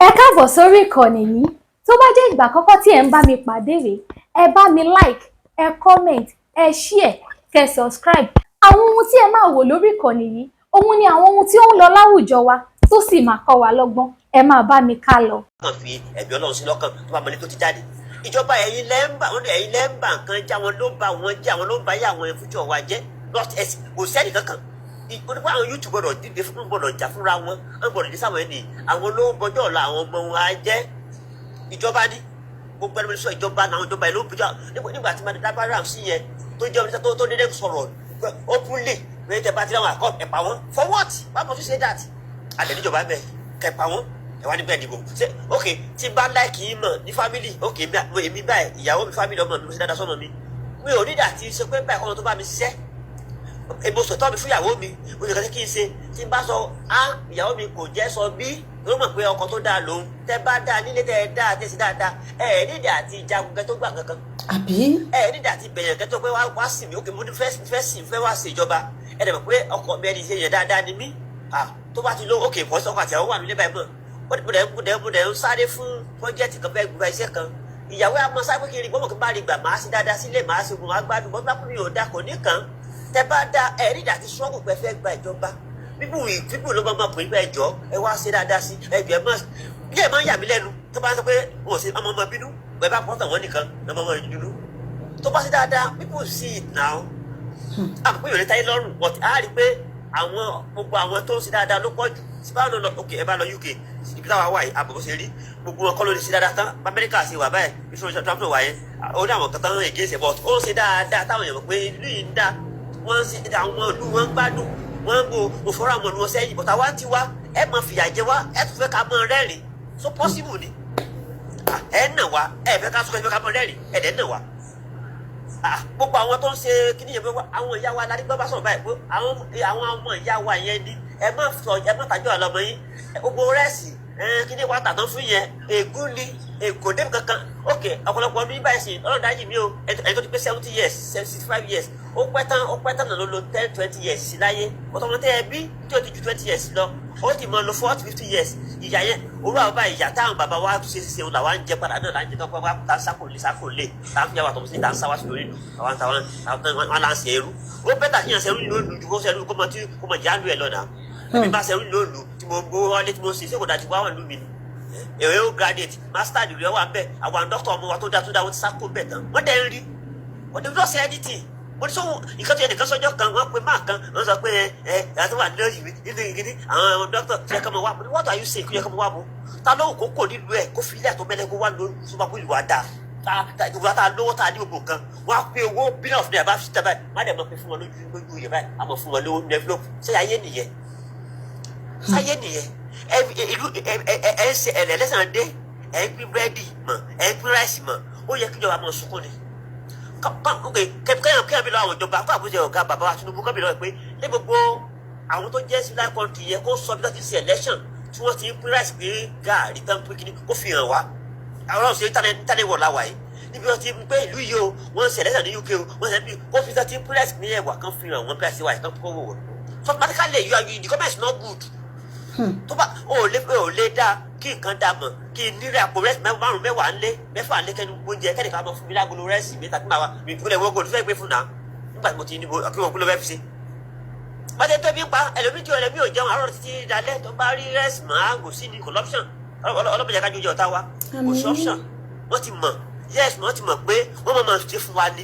Ẹ káàbọ̀ sórí ìkànnì yìí. Tó bá jẹ́ ìgbà àkọ́kọ́ tí ẹ ń bá mi pàdé rèé, ẹ bá mi like, ẹ comment, ẹ share, kẹ́ subscribe. Àwọn ohun tí ẹ máa wò lórí ìkànnì yìí, òun ni àwọn ohun tí ó ń lọ láwùjọ wa tó sì máa kọ́ wa lọ́gbọ́n. Ẹ máa bá mi ká lọ. Kàn fi ẹ̀bí Ọlọ́run sí lọ́kàn tó bá mọlé tó ti jáde. Ìjọba ẹ̀yin lẹ́ńbà nǹkan já wọn ló bá wọn jẹ́ àwọn ló ń bá yé àwọn ẹ̀fújọ́ wa jẹ́ not ẹ̀sìn kò sẹ́ni kankan. Onípa àwọn YouTube gbọ́dọ̀ dìde fún gbọ́dọ̀ jà fúnra wọn gbọ́dọ̀ dé sáwọn ẹni àwọn ló ń bọjọ́ ọ̀la àwọn ọmọ wọn á jẹ́ ìjọba ní gbogbo ẹni sọ ìjọba náà ìjọba ìlú bíjọ nígbà tí madada bá rà sí yẹn tó jẹ́ oníṣẹ́ tó dédé sọ̀rọ̀ openly pé tẹ bá ti láwọn àkọ́ ẹ̀pà wọn for what why must you say that àlẹ́ níjọba bẹ̀ kẹpa wọn ẹ̀wá níbẹ̀ dìbò ṣe ok tí bá láìkì yín mọ̀ ní family ok èmi báyìí ìyàwó mi family ọmọ mi mo ṣe dáadáa sọ́nà mi mi ò nídà tí ṣe pé báyìí kọ́nà tó bá mi ṣiṣẹ́ èmo sọ̀tọ́ mi fún ìyàwó mi mo ṣe kàn kí n ṣe tí n bá sọ ìyàwó mi kò jẹ́ sọ bí ló mọ̀ pé ọkọ tó dáa lòun tẹ bá dáa nílé tẹ dáa tẹ sí dáadáa nídìí àti ìjagun kẹ tó gbà kankan àbí nídìí àti bẹ̀yàn kẹ tó pé wá sí mi òkè mo ní fẹ́ sìn fẹ́ wá sí ìjọba dẹ̀ mọ̀ pé ọkọ mi ẹni ṣe yẹn dáadáa ni mí tó bá ti lọ òkè pọ̀ sọ́kọ̀ àti àwọn wà nílé báyìí mọ̀ mo dẹ̀ ń sáré fún pọ́jẹ́tì kan fẹ́ gba iṣẹ́ kan ìyàwó àmọ́ sáré kiri gbọ́mọ̀ kí n bá rí gbà máa ṣe dáadáa sílé máa ṣe gun agbádùn bọ́n bá kún mi ò dá kò ní kàn tẹ bá dá nídìí àti sọ́ọ̀gù pẹ́ fẹ́ gba ìjọba bíbù ló máa pè é bẹ́ẹ̀ jọ ẹ wá ṣe dáadáa sí ẹgbẹ́ mọ́ bí ẹ máa ń yà mí lẹ́nu tó bá ń sọ pé wọn ò ṣe ọmọ bínú ẹ bá pọ́tàn wọn nìkan ọmọ ìdúró tó bá ṣe dáadáa people see it now àpò ìròlé táyé lọ́rùn but a rí i pé àwọn gbogbo àwọn tó ń ṣe dáadáa ló pọ̀ jù tí bá lọ ok ẹ bá lọ UK ibi táwa wà yìí àbọ̀ bó ṣe rí gbogbo wọn kọ́ ló lè ṣe dáadáa tán Amẹ́ríkà ṣe wà báyìí bí sọ́jà Trump wà yẹn ó ní àwọn kan tán ègé ṣe but ó ń ṣe dáadáa táwọn èèyàn mọ̀ pé ìlú yìí ń dá wọ́n ń ṣe àwọn ìlú wọn ń gbádùn wọ́n ń bo òfòrò àwọn olùwọ́ sẹ́yìn bọ̀tà wá ti wá ẹ mọ̀ fìyà jẹ wá ẹ tún fẹ́ ká mọ̀ rẹ́rìn so possible ni ẹ nà wá ẹ fẹ́ ká sọ ẹ fẹ́ ká mọ̀ rẹ́rìn ẹ dẹ̀ nà wá gbogbo àwọn tó ń ṣe kíní yẹn pé àwọn ìyá wa lárí gbọ́dọ̀ sọ̀rọ̀ báyìí pé àwọn ọmọ ìyá wa yẹn ni ẹ má tàjọ́ àlọ́mọ yín gbogbo rẹ́ẹ̀sì kíní wa tàtọ́ fún yẹn ègún ni èkó débi kankan ok ọ̀pọ̀lọpọ̀ ọdún yìí báyìí sí ọlọ́dà yìí mi o ẹni tó ti pé 70 years 65 years ó pẹ́ tán náà ló lo 10-20 years sí láyé ọ̀tọ̀mọ̀tẹ́ ẹbí tí ó ti ju 20 years lọ ó ti mọ lo 40-50 years ìyá yẹn orú àwọn báyìí ìyá táwọn bàbá wa ṣe ṣe òun làwọn ń jẹ padà náà là ń jẹ tọ́pẹ́ wá tá ń sákòlè tá ń fi àwọn àtọ̀mọ̀sí tá ń sáwá sí lórí ìlú àwọn là ń ṣe ẹrú ó bẹ́tà kí yàn ṣerú ìlú òòlù ju kó ṣerú kó mọ jáàlú ẹ̀ lọ́nà ẹ̀mí bá ṣerú ìlú òòlù tí mo gbó wálé tí mo ṣe ṣé kò dájú wá wà lú mi ni èrè ó graduate master degree wà bẹ́ẹ̀ àwọn doctor ọmọ wa tó dáa wọ́n ti sáko bẹ́ẹ̀ tán wọ́n dẹ̀ ń rí wọ́n dẹ̀ ń lọ́sẹ̀ anything wọ́n ti sọ́wọ́ nǹkan tó yẹ nìkan sọ́jọ́ kan wọ́n pe máa kan wọ́n sọ pé àti wà nílẹ̀ yìí nínú ìgbìdì àwọn doctor tó yẹ kọ́ mọ wá bọ̀ what are you saying kó yẹ kọ́ mọ wá bọ̀ ta ló kó kò nílùú ẹ̀ kó fi ilé àtọ́ mẹ́lẹ́ kó wá lórí sọ́mọ́ kó ìlú àdá ìgbà tá a lówó tá a ní gbogbo nǹkan wọ́n á pé owó billion of naira bá fi tẹ́ báyìí má dẹ̀ mọ̀ pé fún wọn lójú yẹ báyìí a mọ̀ fún wọn lówó ní envelope ṣé ayé nìyẹn ìlú ẹ ń ṣe ẹlẹ́sàn dé ẹ ń pín búrẹ́dì mọ̀ ẹ ń pín ráìsì mọ̀ ó yẹ kíjọba mọ̀ sunkún ni kẹ́hìn bí lọ àwọn ìjọba fún àbújá ọ̀gá bàbá wa Tinubu kọ́ bí lọ pé ní gbogbo àwọn tó jẹ́ sí láì kọ́ńtì yẹ kó sọ bí wọ́n ti ṣe election tí wọ́n ti ń pín ráìsì pé gààrí tán pé kíní kó fi hàn wá àwọn ọ̀sẹ̀ ìtàlẹ̀ wọ̀ láwàá yìí níbi wọ́n ti ń pé ìlú yìí o wọ́n ń ṣe election ní UK o wọ́n ṣe bí kó fi ti ń pín ráìsì ní ẹ̀wà kan fi hàn wọ́n bí àṣewà ìtàn kó wò wọ́n so automatically the government is not good tó bá ò lè dá kí nǹkan dá mọ̀ kí n nílẹ̀ àpò rẹ́sì márùn-ún mẹ́wàá ńlé mẹ́fà ńlé kẹ́ni oúnjẹ kẹ́ni ká mọ̀ fún mi lágolo rẹ́sì mi tàbí màá mi ìpínlẹ̀ wọ́n gòlù fẹ́ gbé fún náà nígbà tí mo ti níbo kí wọ́n kú ló fẹ́ fi ṣe. bàtẹ́ tó bí ń pa ẹlòmíì tí ọ̀rẹ́ mi ò jẹun àárọ̀ títí dalẹ́ tó bá rí rẹ́sì máa gò sí ní corruption ọlọ́mọdé kájú jẹ ọ̀tá wa kò sí option wọ́n ti mọ̀ yes wọ́n ti mọ̀ pé wọ́n máa ṣe fún wa ní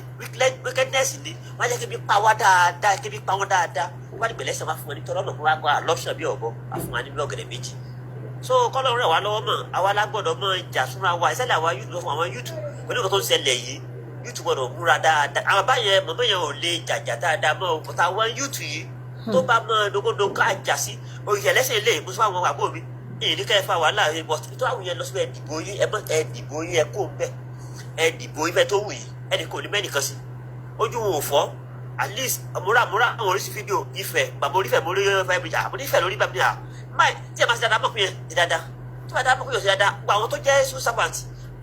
wickedness ni wọ́n á jẹ́ kébi pa wá dáadáa kébi pa wọ́n dáadáa wọ́n bá dìgbẹ̀lẹ́sẹ̀ wá fún wọn ní tọ́lọ́nà fún wa gba lọ́pṣọ̀n bí ọ̀bọ wá fún wa ní bí ọ̀gẹ̀dẹ̀ méjì so kọ́lọ́ rẹ̀ wá lọ́wọ́ mọ̀ àwa lágbọ́dọ̀ mọ̀ ìjà súnra wa ìṣẹ̀lẹ̀ àwa yúùtù lọ fún àwọn yúùtù pẹ̀lú nǹkan tó ń ṣẹlẹ̀ yìí yúùtù gbọ́dọ̀ múra dáadáa àwọn báyẹn mọ̀mọ́ yẹn ò lè jàjà dáadáa mọ́ òkúta àwọn yúùtù yìí tó bá mọ́ dogodogo àjà sí òyìnbó ẹlẹ́sẹ̀ lè mú fún àwọn àbúrò mi èyí ní kẹ́ ẹ fà wàhálà rẹ̀ bọ̀ tó àwọn yẹn lọ síbẹ̀ ẹ̀dìbò yín ẹ kó ń bẹ̀ ẹ̀dìbò yín fẹ́ tó wù yìí ẹnì kò ní mẹ́nìkan sí ojú wọn ò fọ́ at least múra àwọn oríṣi fídíò ìfẹ́ bàbá orífẹ́ mo rí fẹ́ bí àbúrò ìfẹ́ lórí bàbá mi à máì tí ẹ máa ṣe dáadáa mọ̀ pé yẹn ti dáadáa tí wọ́n dáadáa mọ̀ pé yẹn ti dáadáa gbogbo àwọn tó jẹ́ civil servant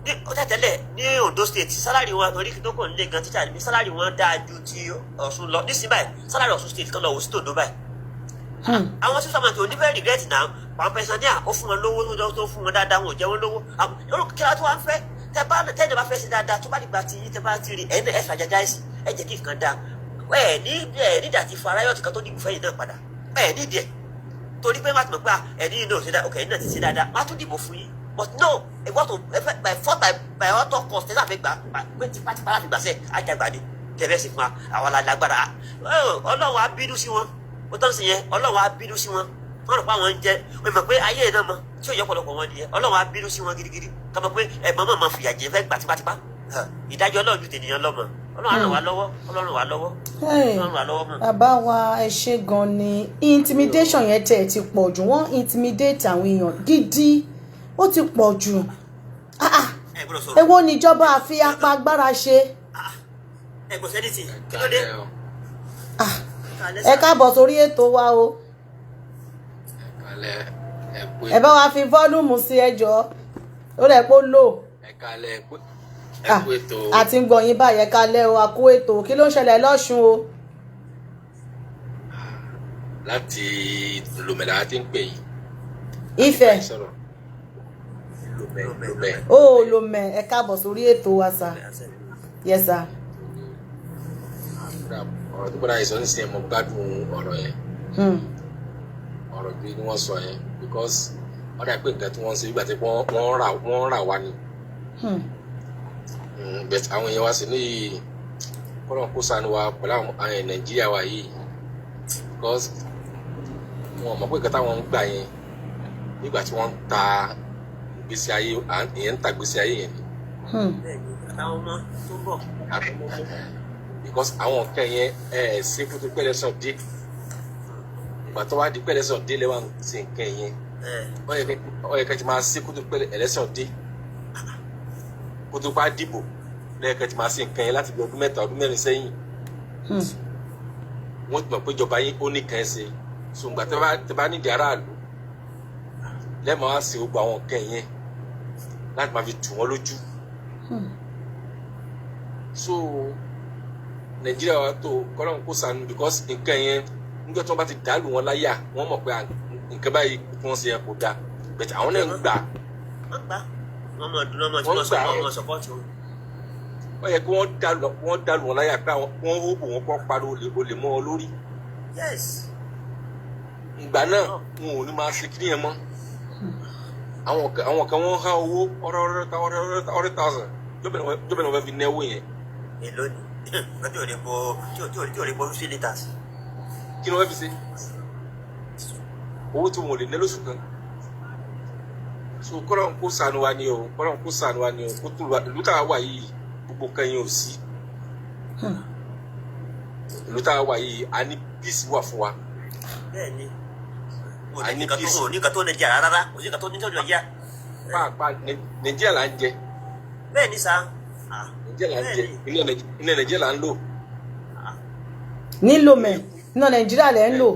ní ọ̀tẹ̀tẹ̀lẹ̀ ní Ondo state sálárì wọn torí kí tó kàn nílé gan tíjà ní sálárì wọn dáa ju ti Ọ̀ṣun lọ nísìnyí báyìí sálárì Ọ̀ṣun state kan lọ wò sí tòǹdó báyìí àwọn civil servant ò ní fẹ́ regret náà àwọn pẹ̀sánìà ó fún wọn lówó tó fún wọn dáadáa wọn ò jẹ́ wọn lówó àwọn kí wọ́n tó wá ń fẹ́ tẹ́ bá fẹ́ sí dáadáa tó bá dìgbà tí tẹ́ bá ti rí ẹ̀ fàjájá ẹ̀sìn ẹ̀ jẹ́ kí nǹkan dáa nídìí àti fún aráyọ̀ tìkan tó dìbò fẹ́yìn náà padà nídìí ẹ̀ torí pé má ti mọ̀ pé ẹ̀ní yìí náà ṣe dáadáa ẹ̀ní náà ti ṣe dáadáa má tún dìbò fún yín but no ẹ̀gbọ́n tó by force by auto cost ẹ̀ láfi gbà pé tipátipá láfi gbà sẹ́ àjàgbá ni tẹ̀lé sí fún wa àwọn alágbára Ọlọ́run á bínú sí wọn ó tọ́ sí yẹn Ọlọ́run á bínú sí wọn wọ́n rò pé àwọn ń jẹ́ wọ́n mọ̀ pé ayé náà mọ̀ tí ò yẹ ọ̀pọ̀lọpọ̀ wọn nìyẹn Ọlọ́run á bínú sí wọn gidigidi ká mọ̀ pé ẹ̀gbọ́n mọ̀ fìyà jẹ fẹ́ gbà tipátipá ìdájọ́ Ọlọ́run ju tènìyàn lọ́mọ Ọlọ́run ràn wá lọ́wọ́ Ọlọ́run wá lọ́wọ́ Ọlọ́run ràn wá lọ́wọ́ mọ̀. Bàbá wa ẹ ṣé gan ni intimidation yẹn tẹ̀ ti pọ̀ jù wọ́n intimidate àwọn èèyàn gidi ó ti pọ̀ jù èwo níjọba àfi apá agbára ṣe. ẹ̀gbọ́n sẹ́ni tì kí ló dé. ẹ káàbọ̀ sórí ètò wa o ẹ bá wa fi fọ́lùmù sí ẹjọ́ ó rẹ̀ pé ó lò àti ń gbọ́ yín báyìí ẹ kálẹ́ o àkó ètò kí ló ń ṣẹlẹ̀ lọ́ṣun o. láti lomẹ̀lá tí ń pè yìí. Ifẹ̀ lomẹ̀. ó lomẹ̀ ẹ káàbọ̀ sórí ètò wa sà yes sà. ọ̀rọ̀ tó gbọ́dọ̀ àìsàn ní sí ẹ̀mọ́ gbádùn ọ̀rọ̀ yẹn ọ̀rọ̀ bí wọ́n sọ yẹn because wọ́n dà pé nǹkan tí wọ́n ń ṣe nígbà tí wọ́n rà wá ni but àwọn èèyàn wá sí ní kọ́nà kó sànù wa pẹ̀lú àwọn Nàìjíríà wa yìí because wọn mọ̀ pé nǹkan táwọn ń gbà yẹn nígbà tí wọ́n ń ta gbèsè ayé èèyàn ń ta gbèsè ayé yẹn ni. àtàwọn ọmọ tó bọ̀. because àwọn nǹkan yẹn ṣe kó tó pẹ́lẹ́ sàn dé ìgbà tó wá di pẹ́lẹ́ sàn dé lẹ́wọ̀n sí nǹkan yẹn ó yẹ kẹ́ ti máa ṣe kó tó pẹ́lẹ́ ẹlẹ́sàn dé kó tó bá dìbò lẹ́yìn kẹ́ ti máa ṣe nǹkan yẹn láti bí ọdún 3 ọdún 4 sẹ́yìn wọ́n ti mọ̀ pé ìjọba yín ó ní kàn ẹ́ ṣe ṣùgbọ́n tẹ́ bá nídìí aráàlú lẹ́ẹ̀mọ́ wá sí gbogbo àwọn nǹkan yẹn láti máa fi tù wọ́n lójú so Nàìjíríà wa tó kọ́lọ́n kó sànù because nǹkan yẹn nígbà tí wọ́n bá ti dàlù wọn láyà wọ́n mọ̀ pé nǹkan báyìí tí wọ́n ṣe yẹn kò dáa bẹ̀tẹ̀ àwọn náà ń gbà. wọ́n mọ̀ dùn lọ́mọ tí wọ́n sọ fún ọmọ sọ́pọ́ọ̀tì wọn. wọ́n yẹ kí wọ́n dàlù wọn láyà pé wọ́n hóbò wọn kọ́ pariwo olè mọ́ wọn lórí. ìgbà náà wọn ò ní máa ṣe kí nìyẹn mọ́. àwọn kan wọ́n há owó $100,000 jọ́bẹ̀ ni wọ́n fẹ́ fi náwó yẹn. èló ni tí ò lè bọ́ 50 litres. kí ni wọ́n fi ṣe owó tí wọn ò lè ná lóṣù kan. so kọ́lọ́n kó ṣàánú wa ni o kọ́lọ́n kó ṣàánú wa ni o kó tún ìlú tá a wà yìí gbogbo kan yẹn ò sí. ìlú tá a wà yìí a ní peace wà fún wa. bẹ́ẹ̀ni a ní peace. o ní nǹkan tó Nàìjíríà rárá o ní nǹkan tó Nàìjíríà. pàápàá Nàìjíríà là ń jẹ. bẹ́ẹ̀ni sá. Nàìjíríà là ń jẹ ilẹ̀ Nàìjíríà là ń lò. nílò mẹ́ iná Nàìjíríà lẹ́ ń lò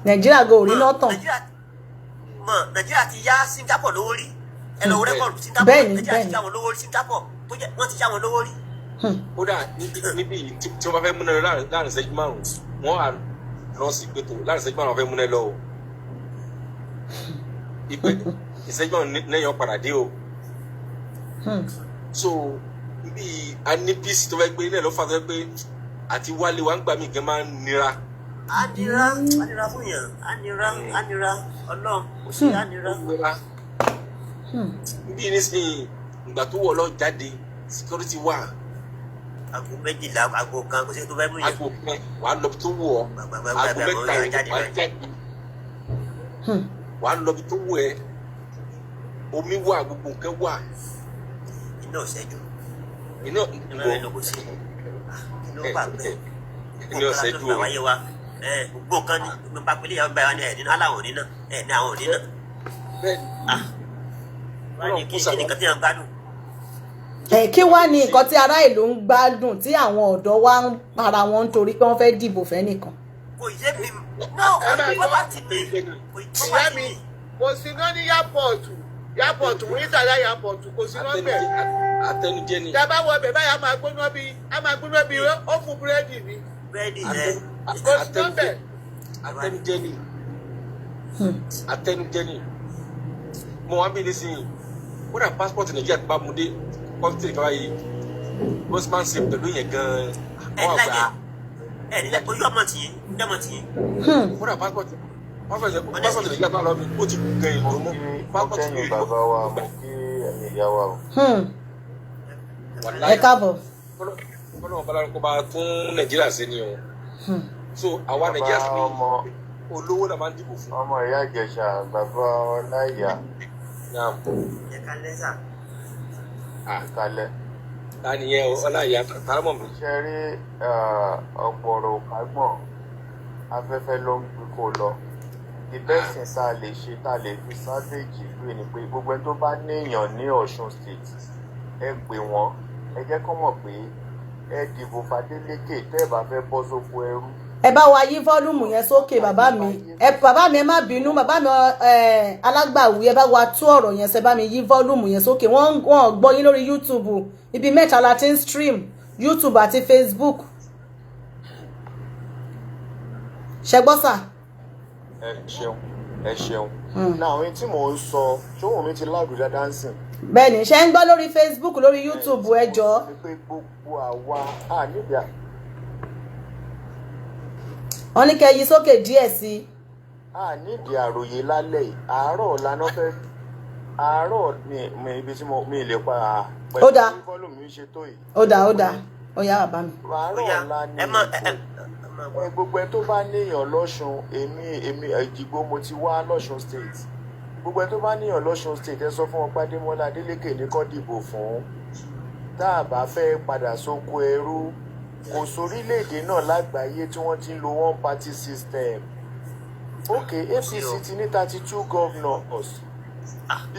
Nàìjíríà go orí náà tàn. Nàìjíríà ti yá Singapore lówó rí ẹ lọ rẹ́kọ̀dù Singapore Nàìjíríà ti yá wọn lówó rí Singapore tó jẹ́ wọ́n ti yá wọn lówó rí. kódà níbí tí wọ́n bá fẹ́ múná lọ láàrin ìṣẹ́jú 5 wọ́n á lọ sí ìpètò láàrin ìṣẹ́jú 5 wọ́n fẹ́ múná lọ o ìpè ìṣẹ́jú 5 lẹ́yìn ọ̀padà dé o. so níbí a ní peace tó fẹ́ gbé ilé ló fà tó fẹ́ gbé àti wálé wa ń gbà mí gan máa ń nira. Anira fún yàn anira Ọlọ́run kò sí anira. Bí nísìnyí ìgbà tó wọ̀ lọ jáde security wà. Aago 12 aago 1 kò sí tó fẹ́ mú yàn. Aago 1 wàá lọ tó wọ̀ aago 3 wàá jáde. Wàá lọ bí tó wọ̀ ẹ́ omi wà gbogbo nǹkan wà. Iná ọ̀sẹ́jú. Iná ìbò kò sí. Iná pàgbẹ́. Iná ọ̀sẹ́jú o. Gbogbo nǹkan ní gbogbo apẹlẹ yàrá báyìí wọn ní ẹni aláwọ̀ òní náà ẹni àwọn òní náà. wọ́n ní kí ni nǹkan tí wọ́n gbádùn. Kí wá ní nǹkan tí ará ìlú ń gbádùn tí àwọn ọ̀dọ́ wa ń para wọn nítorí pé wọ́n fẹ́ dìbò fẹ́ nìkan. kò yé mi náà wọ́n bá ti pè ìyá mi kò sí náà ní yàpọ̀tù wíńtàlá yàpọ̀tù kò sí náà bẹ̀. Àtẹnujẹ ni. Dábàá wọ bẹ̀ báyà máa gbóná bí ó fún búrẹ́dì ni. búrẹ́dì yẹn. Kò sí náà bẹ̀. Àtẹnujẹ ni. Atẹnujẹ ni. Mo wá bí nísìnyí. Ó dà passport Nàìjíríà tó bá mú dé kọ́ńtì kan báyìí. Bosman ṣe pẹ̀lú yẹn gan-an. Nílẹ̀ ojú ọmọ tì í. Ó dà passport Nàìjíríà tó bá lọ bí ó ti gẹ̀yìn ló mú. Passport Kẹ́yìn bàbá wa mo kí ẹ̀yin ìyá wa o. Ẹ káàbọ̀. Ọlọ́run bá lárúkọ bá tún Nàìjíríà sí ni o. So àwa Nàìjíríà sí ni olówó náà máa ń dìbò fún. Ọmọ ìyá Ìjẹ̀ṣà bàbá Ọláìyá. Ìkàlẹ̀. Ta ni yẹn Ọláìyá tààmọ̀ mi? Ṣé rí ọ̀pọ̀ ọ̀rọ̀ kágbọ̀n afẹ́fẹ́ ló ń gbé kó lọ. Ìbẹ́sìn tá a lè ṣe tá a lè fi sáfẹ́jì ìlú ni pé gbogbo ẹni tó bá níyàn ní Ọ̀ṣun state ẹ pè wọ́n ẹ jẹ́ kó mọ̀ pé ẹ dìbò Fadélékè tẹ́ ẹ bá fẹ́ bọ́ sóko ẹrú. Ẹ bá wa yí fọ́lùmù yẹn sókè bàbá mi. Bàbá mi ẹ má bínú bàbá mi alágbàwí ẹ bá wa tú ọ̀rọ̀ yẹn ṣe bá mi yí fọ́lùmù yẹn sókè. Wọ́n gbọ́ yín lórí YouTube ibi mẹ́ta la ti ń stream YouTube àti Facebook. Ṣẹgbọ́sà. Ẹ ṣeun. Náà àwọn tí mò ń sọ ṣóhùn mi ti láàdù dáadáa ń sìn. Bẹ́ẹ̀ni ṣe ń gbọ́ lórí Facebook lórí YouTube ẹ jọ̀ọ́. Pé gbogbo àwa níbi Wọ́n ní kẹ́ yí sókè díẹ̀ sí. Nídìí àròyé lálẹ́ yìí àárọ̀ ọ̀la náà fẹ́ àárọ̀ ní ibi tí mi lè pa Ó dáa. bọ́ọ̀lù mi ṣe tó yìí. Ó dáa ó yá bàbá mi. Àárọ̀ ọ̀la ni gbogbo ẹ tó bá níyàn lọ́ṣun èmi Ìdìgbò mo ti wá lọ́ṣun state gbogbo ẹ tó bá níyàn lọ́ṣun state ẹ sọ fún wọn Adémọ́lá Adélékè ní kó dìbò fún tá a bá fẹ́ padà sóko ẹrú kò sórílẹ̀-èdè náà lágbàáyé tí wọ́n ti ń lo one party system. APC ti ní 32 governors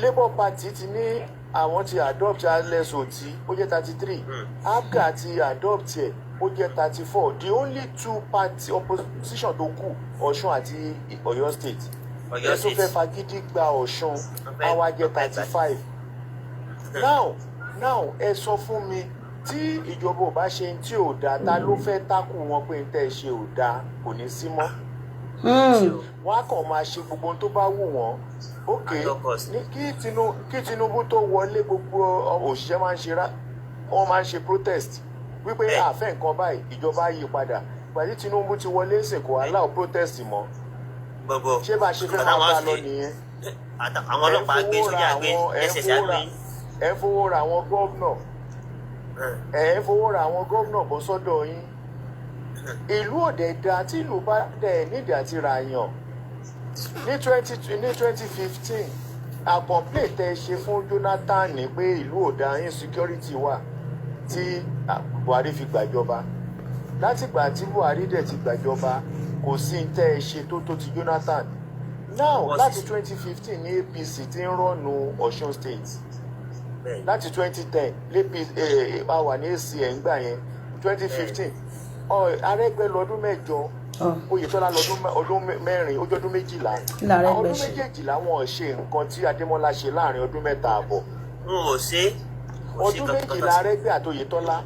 Labour Party ti ní àwọn ti adopt Charles Oti ó jẹ́ 33 APGA ti adopt ẹ̀ ó jẹ́ 34. The only two party opposition tó kù Ọ̀ṣun àti Ọ̀yọ́ state ẹ̀sùn fẹ́ fagídí gba Ọ̀ṣun àwa jẹ́ 35. Now ẹ sọ fún mi tí ìjọba ò bá ṣe tí ò dáa ta ló fẹ́ tákù wọn pé n tẹ́ ṣe ò dáa kò ní sí mọ́. Wọ́n á kàn máa ṣe gbogbo tó bá wù wọ́n. Ní kí Tinubu tó wọlé gbogbo òṣìṣẹ́ wọ́n máa ń ṣe protest wípé àfẹ́ nǹkan báyìí ìjọba yí padà pàdé Tinubu ti wọlé ìsìnkú allow protest mọ́. Ṣé bá a ṣe fẹ́ máa bá a lọ nìyẹn? Àwọn ọlọ́pàá gbé sójà gbé ẹsẹ̀ àgbé. Ẹ fowó ra àwọn gómìnà bọ́ sọ́dọ̀ yín. Ìlú òde da tí ìlú bá dẹ̀ nídìí àti ràyàn. Ní 2015 àkọ́ńplé tẹ ṣe fún Jonathan ní pé ìlú òda insecurity wà tí Buhari fi gbàjọba. Látìgbà tí Buhari dẹ̀ ti gbàjọba kò sí tẹ́ ẹ ṣe tó ti Jonathan. Now láti 2015 ní APC ti ń rọ́nu Ọ̀ṣun state. Láti 2010 a wà ní ACN gbà yẹn 2015 Arẹ́gbẹ́ lọ́dún mẹ́jọ Oyètọ́lá lọ́dún mẹ́rin ojú ọdún méjìlá ọdún méjèèjìlá wọn ṣe nǹkan tí Adémọ́lá ṣe láàrin ọdún mẹ́ta àbọ̀. Ọdún méjìlá Arẹ́gbẹ́ àti Oyètọ́lá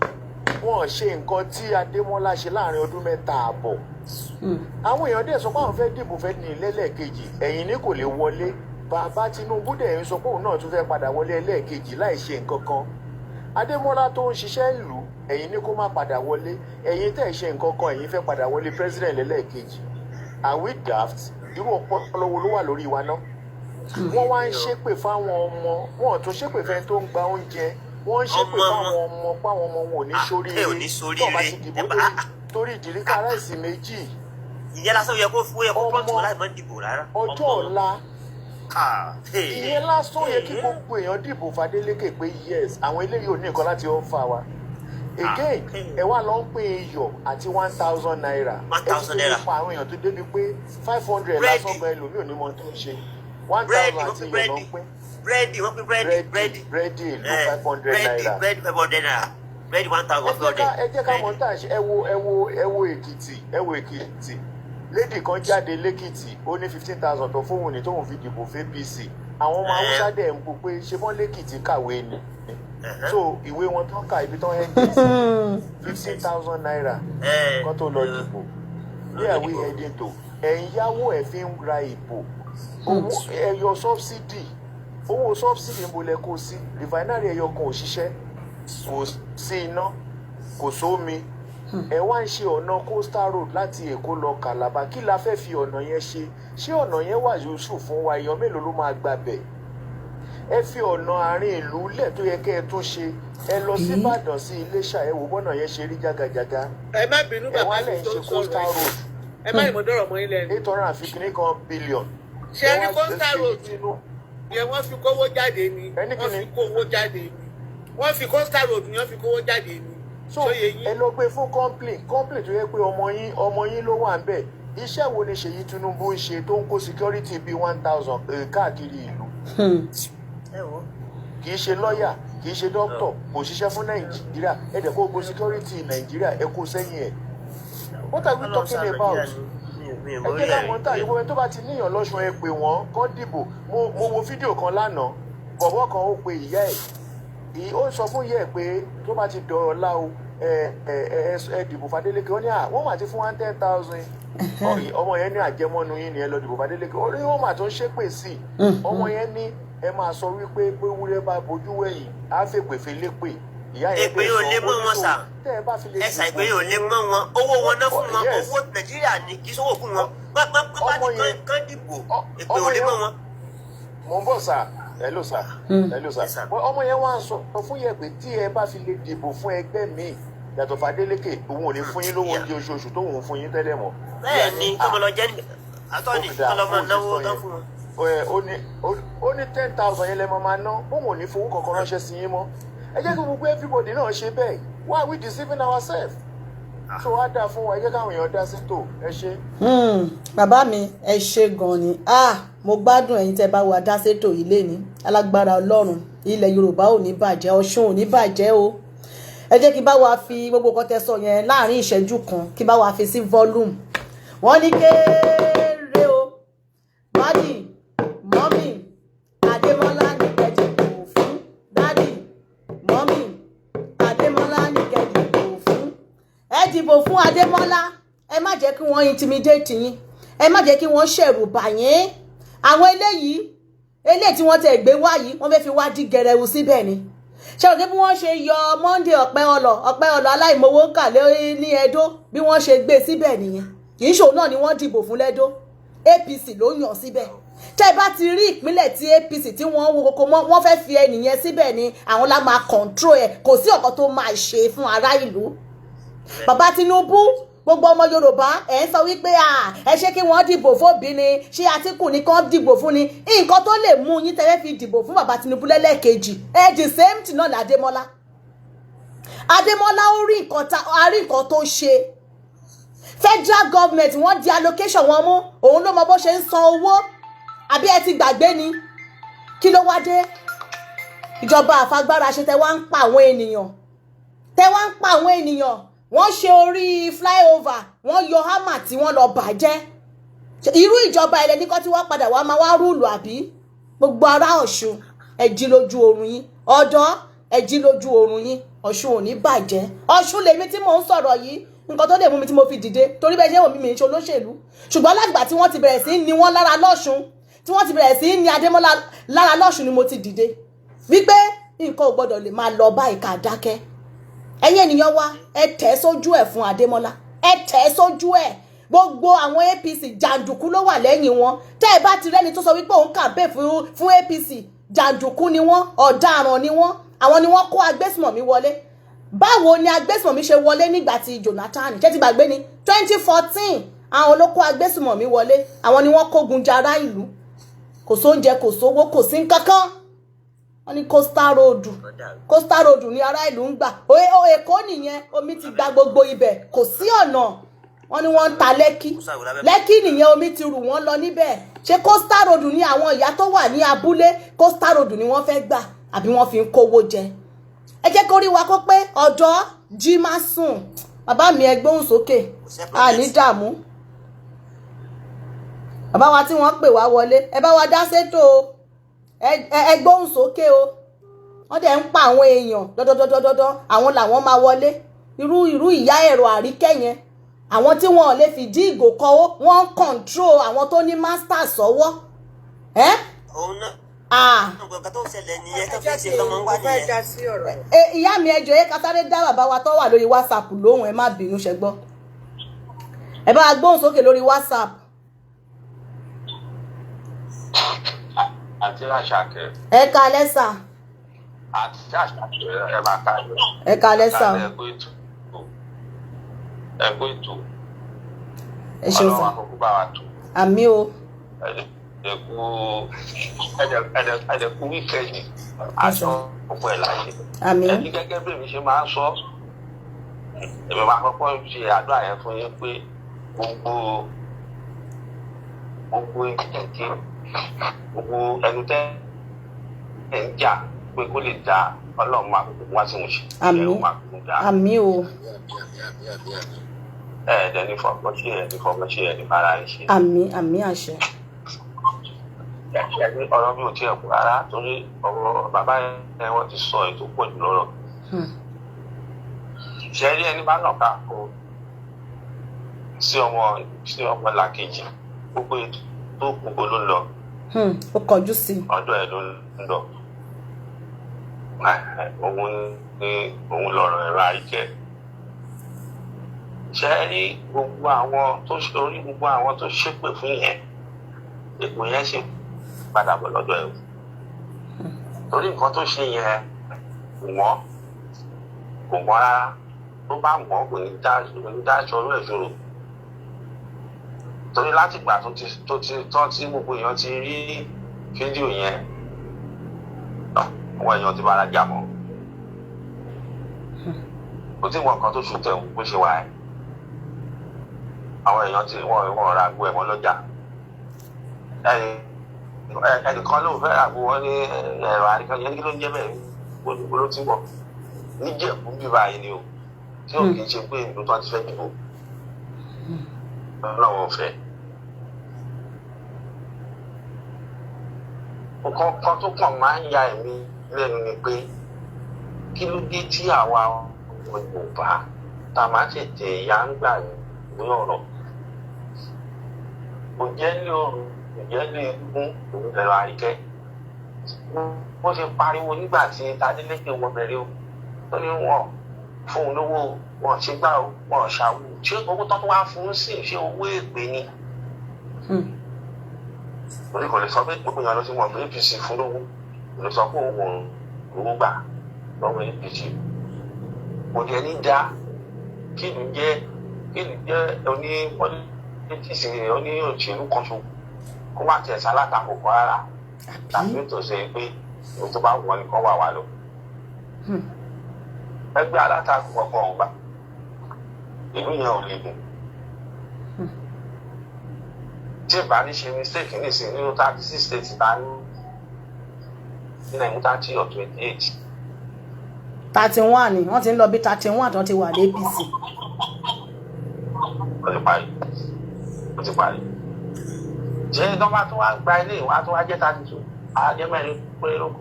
wọn ṣe nǹkan tí Adémọ́lá ṣe láàrin ọdún mẹ́ta àbọ̀. Àwọn èèyàn dẹ̀ sọ pé àwọn fẹ́ dìbò fẹ́ ní lẹ́lẹ́kejì ẹ̀yìn ní kò lè wọlé. Bàbá Tinubu dẹ̀ ń sọ pé òun náà tún fẹ́ padà wọlé ẹlẹ́ẹ̀kejì láì ṣe nǹkan kan. Adémọ́lá tó ń ṣiṣẹ́ ìlú ẹ̀yin ní kó má padà wọlé ẹ̀yin tẹ̀ ṣe nǹkan kan ẹ̀yin fẹ́ padà wọlé president lẹ́lẹ́ẹ̀kejì. Are we daft? Irú ọpọlọ wo ló wà lórí wa náà? Wọ́n wá ń ṣépè fáwọn ọmọ wọn tún ṣépè fẹ́ tó ń gba oúnjẹ wọ́n ń ṣépè fáwọn ọmọ páwọn ọmọ wọn ò ní ṣoríire tó bá ti dìbò torí ìdíríkà ráìsì méjì. Ìyẹn lásán yẹ kó pọ́ǹtù láì má dìbò rárá. Ọjọ́ ọ̀la ìyẹn lásán yẹ kí gbogbo èèyàn dìbò Fadélékè pé yes àwọn eléyìí ò ní nǹkan láti ọ̀fà wa. Again ẹ wá lọ ń pín iyọ̀ àti 1,000 naira. 1,000 naira. ẹ ti pa àwọn èèyàn tó débi pé 500 lásán gan ẹlòmíì ò ní mọ tó ń ṣe 1,000 àti iyọ̀ lọ ń pín. Búrẹ́dì wọ́n pín búrẹ́dì ìlú 500 naira. Búrẹ́dì 500 naira. Búrẹ́dì 1,000. Ẹ jẹ́ ká mọ̀ tá à ń ṣe ẹ wo Èkìtì. Lady kan jáde lẹ́kìtì ó ní 15,000 tó fóun ní tóun fi dìbò fún APC. Àwọn ọmọ Haúsá dẹ̀ ń bú pé ṣé wọ́n lẹ́kìtì kàwé ni. So ìwé wọn tó ń ka ibi tó ń heading sí 15,000 naira kan tó lọ dìbò. Where are we heading to? Ẹ̀yin yáwó ẹ̀ fi ń ra ìbò ẹyọ subsidy owó subsidy mo lẹ kó sí refinery ẹyọ kan ò ṣiṣẹ́ kò sí iná kò sómi ẹ wá ń ṣe ọ̀nà coastal road láti Èkó lọ Calabar kí la fẹ́ fi ọ̀nà yẹn ṣé ọ̀nà yẹn wà yóò fún wa èèyàn mélòó ló máa gbàbẹ̀ ẹ fi ọ̀nà àárín ìlú lẹ̀ tó yẹ kẹ́ ẹ tún ṣe ẹ lọ sí Ìbàdàn sí Iléṣà ẹ wò bọ́nà yẹn ṣe rí jágajàga ẹ má bínú bàbá mi tó ń sọ̀rọ̀ ẹ má ìmọ̀ dọ̀rọ̀ mọ́ ilẹ̀ ni 850 billion. ṣé ẹ ní coastal road yẹn wọ́n fi kówó jáde ni wọ́n fi kówó jáde ni wọ́n fi coastal road yẹn fi kówó jáde ni. So ẹ lọ gbé fún complaint tó yẹ pé ọmọ yín ló wà ń bẹ̀ iṣẹ́ wo ni Ṣèyí Tinubu ń ṣe tó ń kó security bíi 1000 káàkiri ìlú kì í ṣe lọ́ọ̀yà kì í ṣe dókítọ̀ kò ṣiṣẹ́ fún Nàìjíríà ẹ dẹ̀ kó gbó security Nàìjíríà ẹ kó sẹ́yìn ẹ̀ what are we talking about ẹ jẹ́ káwọn tá ìwọ ẹ tó bá ti níyàn lọ́sùn ẹ pè wọ́n kán dìbò mo wo fídíò kan lánàá bọ̀bọ̀ kan ó pe ìyá ẹ̀ ó sọ fún ìyá ẹ̀ pé tó bá ti dọ̀rọ̀ láwo ẹ dìbò f'Adeleke ó ní wọ́n mà ti fún 10,000 ọmọ yẹn ní àjẹmọ́nu yín ni ẹ lọ dìbò f'Adeleke ó ní wọ́n mà tó ń ṣépè sí ọmọ yẹn ní ẹ máa sọ wípé pé wúrẹ́ bá bojú wẹ̀yìn á fèpè fi lépè ìyá yẹn èpè yóò lé mọ́ wọn sà ẹ̀sà ìpè yóò lé mọ́ wọn owó wọn náà fún wọn owó Nàìjíríà ní kí sówó fún wọn kán dìbò èpè yóò lé mọ́ wọn. mo ń bọ̀ sà hello sà ọmọ yẹn wá ń sọ fún yẹn pé tí ẹ bá fi lè dìbò fún ẹgbẹ́ míì yàtọ̀ f'Adeleke òun ò ní fún yín lówó oúnjẹ oṣooṣù tó òun fún yín tẹ́lẹ̀ mọ́. bẹ́ẹ̀ ni tọmọ lọ jẹ́ àtọ́ni tọmọ náwó tán fún wọn. ó ní 10,000 yẹn lẹ́ máa ná òun ò ní fowó kankan ránṣẹ́ sí yín mọ́ ẹ jẹ́ kí gbogbo everybody náà ṣe bẹ́ẹ̀ why are we deceiving ourselves? so wá dáa fún wa ẹ jẹ́ káwọn èèyàn dá sí tò ẹ ṣe. bàbá mi ẹ ṣe gan ni mo gbádùn ẹ̀yin tẹ́ bá wa dá sétò yìí léni alágbára Ọlọ́run ilẹ̀ Yorùbá ò ní bàjẹ́ Ọ̀ṣun ò ní bàjẹ́ o ẹ jẹ́ kí bá wa fi gbogbo nǹkan tẹ́ sọ yẹn láàrin ìṣẹ́jú kan kí bá wa fi sí volume wọ́n ní kéré o dádì mọ́mì Adémọ́lá ní kẹ́dìbò fún dádì mọ́mì Adémọ́lá ní kẹ́dìbò fún ẹ dìbò fún Adémọ́lá ẹ má jẹ́ kí wọ́n intimidate yín ẹ má jẹ́ kí wọ́n ṣẹ̀rù bà yín àwọn eléyìí tí wọ́n tẹ̀ gbé wá yìí wọ́n fẹ́ fi wá dí gẹrẹwu síbẹ̀ ni ṣé o kí bí wọ́n ṣe yọ Monday ọ̀pẹ́ ọlọ̀ aláìmọ̀wó kà ní Ẹdó bí wọ́n ṣe gbé síbẹ̀ nìyẹn kì í ṣòun náà ni wọ́n dìbò fún lẹ́dó APC ló yàn síbẹ̀ tẹ́ ẹ bá ti rí ìpínlẹ̀ tí APC tí wọ́n wo kókó mọ́ wọ́n fẹ́ fi ẹnìyẹn síbẹ̀ ni àwọn la máa control ẹ̀ kò sí ọ̀kan tó máa ṣe fún ará ìlú bàbá Tinubu gbogbo ọmọ Yorùbá ẹ ń sọ wípé ẹ ṣe kí wọ́n dìbò fóbi ni ṣé Àtíkù ní kán dìbò fún ni nǹkan tó lè mú yín tẹ́lẹ̀ fi dìbò fún bàbá Tinubu lẹ́lẹ́kejì the same thing náà l'Adémọ́lá ó rí nǹkan tó ṣe federal government wọ́n di allocation wọn mú òun ló mọ bó ṣe ń san owó àbí ẹ ti gbàgbé ni kí ló wá dé ìjọba àfagbára ṣe tẹ́ wá ń pa àwọn ènìyàn wọ́n ṣe orí flyover wọ́n yọ hámà tí wọ́n lọ bàjẹ́ irú ìjọba ilẹ̀ ní kọ́ tí wọ́n padà wá máa wá rúùlù àbí gbogbo ará Ọ̀ṣun ẹ jí lójú oorun yín ọ̀dọ́ ẹ jí lójú oorun yín Ọ̀ṣun ò ní bàjẹ́ Ọ̀ṣun lèmi tí mò ń sọ̀rọ̀ yìí nǹkan tó lè mú mi tí mo fi dìde torí bẹ́ẹ̀ ṣe wò mí mi ṣe olóṣèlú ṣùgbọ́n lágbà tí wọ́n ti bẹ̀rẹ̀ sí ní wọ́n lára lọ́ṣun tí wọ́n ti bẹ̀rẹ̀ sí ní Adémọ́lá lára lọ́ṣun ni mo ti dìde wípé nǹkan ò gbọ́dọ̀ lè máa lọ báyìí ká dákẹ́ ẹ̀yin ènìyàn wa ẹ tẹ̀ sójú ẹ̀ fún Adémọ́lá ẹ tẹ̀ sójú ẹ̀ gbogbo àwọn APC jàǹdùkú ló wà lẹ́yìn wọn tẹ́ ẹ bá ti rẹ́ni tó sọ wípé òun kàmpé fún APC jàǹdùkú ni wọ́n ọ̀daràn ni wọ́n àwọn ni wọ́n kó agbésùmọ̀mí wọlé báwo ni agbésùmọ̀mí ṣe wọlé nígbà tí Jonathan ṣé ti gbàgbé ni 2014 àwọn ló kó agbésùmọ̀mí wọlé àwọn ni wọ́n kógun jara ìlú kò sóúnjẹ kò sówó kò sí nǹkankan wọ́n ní coastal road ní ará ìlú ń gbà Èkó nìyẹn omi ti gba gbogbo ibẹ̀ kò sí ọ̀nà wọ́n ní wọ́n ń ta Lẹ́kì nìyẹn omi ti rù wọ́n lọ níbẹ̀ ṣé coastal road ní àwọn ìyá tó wà ní abúlé coastal road ni wọ́n fẹ́ gbà àbí wọ́n fi ń kówó jẹ ẹ jẹ́ kó rí wa kó pé ọ̀dọ́ jí má sùn bàbá mi ẹ gbóhùn sókè àní dààmú bàbá wa tí wọ́n pè wá wọlé ẹ bá wa dá sétò ẹ gbóhùn sókè o wọ́n dẹ̀ ń pa àwọn èèyàn dọ́dọ́dọ́dọ́dọ́ àwọn làwọn máa wọlé irú ìyá ẹ̀rọ àríkẹ́ yẹn àwọn tí wọn ò lè fìdí ìgò kọ́wọ́ wọ́n ń control àwọn tó ní masters sọ́wọ́ òun náà. nǹkan tó ṣẹlẹ̀ nìyẹn tó fi ṣe tọmọ ń wá nìyẹn. ìyá mi ẹjọ́ yẹ ká sáré dá bàbá wa tó wà lórí WhatsApp lóhùn ẹ má bínú ṣe gbọ́ ẹ bá gbóhùn sókè lórí WhatsApp. àti Àṣàkẹ́. ẹ kalẹ́ sà. àti Àṣàkẹ́ ẹ máa ká lọ. ẹ kalẹ́ sà. ẹ kú ètò. ẹ ṣeun sà. Ọlọ́run àkókò bá wa tó. àmì o. ẹ̀dẹ̀kú wíkẹ́ẹ̀dì aṣọ ọ̀pọ̀ ẹ̀ láyé. àmì. ẹni gẹ́gẹ́ bí mi ṣe máa ń sọ èmi máa kọ́kọ́ ṣe àdúrà yẹn fún yín pé gbogbo ìkẹ̀kẹ́ gbogbo ẹnu tẹ́ ẹ̀ ń jà pé kó lè da Ọlọ́run máa kókó wá sí ìmúṣẹ. àmì o. ẹ̀ẹ́dẹ̀ ní fọkànṣe ẹni bára ẹ̀ ṣe. àmì àṣẹ. ọ̀rọ̀ mi ò tiẹ̀ kú rárá torí ọ̀rọ̀ bàbá ẹ̀ wọ́n ti sọ ètò pọ̀ jù lọ́rọ̀. ṣe rí ẹni bá nàka kó sí ọmọ làkejì gbogbo ètò tó gbogbo ló lọ. ó kọjú sí. ọ̀dọ̀ ẹ̀ ló ń lọ. òun lọ̀rọ̀ ẹ̀rọ àìjẹ́. ṣe rí gbogbo àwọn tó ṣépè fún yẹn èpò yẹn ṣe padà bọ̀ lọ́dọ̀ ẹ̀ torí nǹkan tó ṣe yẹn kò mọ́ rárá tó bá mọ́ kò ní dáṣọ orí ẹ̀ ṣòro torí látìgbà tó ti tán tí gbogbo èèyàn ti rí fídíò yẹn àwọn èèyàn ti bára jà mọ́ kò tí wọn kan tó ṣù tẹ̀ bó ṣe wà ẹ̀ àwọn èèyàn tí wọ́n ra gbọ́ ẹ̀mọ́ lọ́jà ẹnìkan ló fẹ́ àgbo wọn ní ẹ̀rọ àríkàn yẹn kí ló ń jẹ́ bẹ́ẹ̀ gbogbo ló ti ń bọ̀ níjẹ̀bú bí báyìí ni o tí ò kì í ṣe pé ìlú tó ti fẹ́ dìbò lọ́wọ́ fẹ́. nǹkan kan tó kàn máa ń ya ẹ̀mí lẹ́nu ni pé kí ló dé tí àwa ọmọ Yorùbá tá a máa tètè ya ń gbà ní ọ̀rọ̀ kò jẹ́ ní òru ìjẹ́ ní igun ẹ̀rọ àríkẹ́ bó ṣe pariwo nígbà tí Tádélékè wọ́n bẹ̀rẹ̀ o tó ní wọn fún un lówó wọn ṣe gbà ó wọn ṣàwù ṣé owó tó wá fún un sí ṣé owó èpè ni. orí kò lè sọ pé gbogbo ìyànà tí wọn fi APC fún lówó kò lè sọ pé òun owó gbà lọ́wọ́ APC kò dé ní dá kí ni jẹ́ oní pọ́lítíìsì oní òṣèlú kan ṣo kó má tiẹ̀ sálátakò kọ́ rárá tàbí tó ṣe pé ohun tó bá wọ̀ ní kọ́ wà wá lọ. ẹgbẹ́ alátakò kankan ò gbà ìlú yẹn ò lè gùn. tí ìbá ní ṣe mistake nísìnyí nínú 36 states ta ní nàìjíríà 30 or 28. 31 ni wọ́n ti ń lọ bí 31 tó ti wà ní APC. ó ti parí. jẹ́ ìdánwà tó wá gba ilé ìwà tó wá jẹ́ 32 àjẹ́ mẹ́rin péré lóko.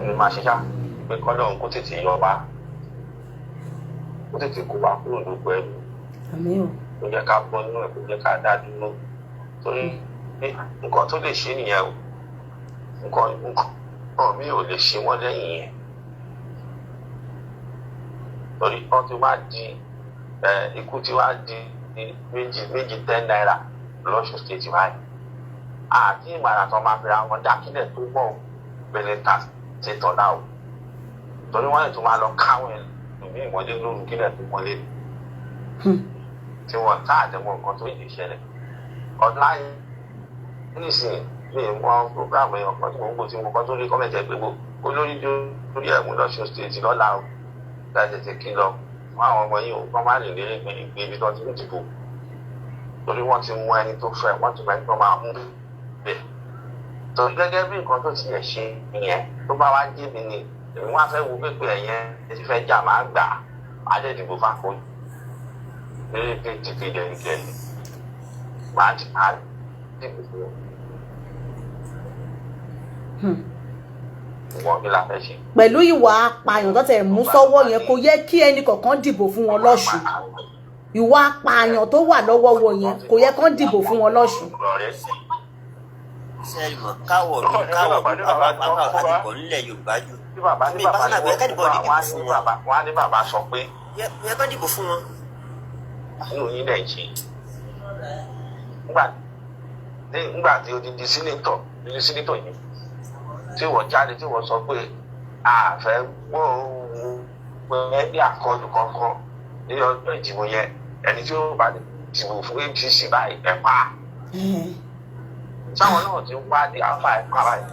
ẹni máa ṣiṣá pé kọ́lọ́run kó tètè yọ wá kó tètè kó wá kúrò lóko ẹ̀mí. àmín o. kó jẹ́ ká bọ́ nínú ẹ̀ kó jẹ́ ká dá dúró torí nǹkan tó lè ṣe nìyẹn o nǹkan mi ò lè ṣe wọ́n lẹ́yìn yẹn torí wọ́n ti wá di ikú ti wá di méjì 10 naira lọ́sùn state báyìí àti ìmọ̀ràn tó máa fẹ́ra wọn dákílẹ̀ tó pọ̀ bẹ̀rẹ̀ ta ṣe tọ̀dá o torí wọ́n lè tún máa lọ káwọn ẹ̀mí ìmọ̀lé lóru kílẹ̀ tó mọ́lé tí wọ́n tá àtẹ̀wọ̀n nǹkan tó yìí ṣẹlẹ̀ ọ̀la yìí nísìnyí mi mọ programu yẹn ọkọ tí mo ń gbọ́ tí mo kọ́ tó rí kọ́mẹ̀tì ẹ̀ pé olórí lórí ẹ̀mú lọ́sùn state lọ́la o láti tètè kí lọ fún àwọn ọmọ yìí o wọ́n má lè lérè gbé ibi tó ti ń dìbò torí wọ́n ti mú ẹni tó fẹ́ wọ́n ti mọ ẹni tó máa mú bẹ́ẹ̀ torí gẹ́gẹ́ bí nǹkan tó ti yẹ ṣe ìyẹn tó bá wá jẹ́ mi ni èmi wá fẹ́ wo pépé ẹ̀yẹn ti fẹ́ jà máa gbà á dẹ̀ dìbò fáko lórí pé tìpé dẹ̀rìndẹ̀rì máa dìbò fún wọn. pẹ̀lú ìwà apààyàn tó tẹ̀ mú sọ́wọ́ yẹn kò yẹ kí ẹnì kọ̀ọ̀kan dìbò fún wọn lọ́sùn. ìwà apààyàn tó wà lọ́wọ́ wọn yẹn kò yẹ kán dìbò fún wọn lọ́sùn. sẹ́yìn mọ̀ káwọ̀ àdìbò nílẹ̀ Yorùbá jù. mi bá náà bẹ̀rẹ̀ kẹ́dìbò dìbò fún wọn. wọ́n á ní bàbá sọ pé. yẹ kán dìbò fún wọn. nínú yín náà ṣe nígbà tí ó di sínétọ̀ yìí tí wọ́n jáde tí wọ́n sọ pé àfẹ́ gbọ́ ohun ní àkọlù kankan ní ọjọ́ ìdìbò yẹn ẹni tí ó bá dìbò fún APC báyìí ẹ̀ pa sáwọn náà ti wá ní àfa ẹ̀ pa báyìí.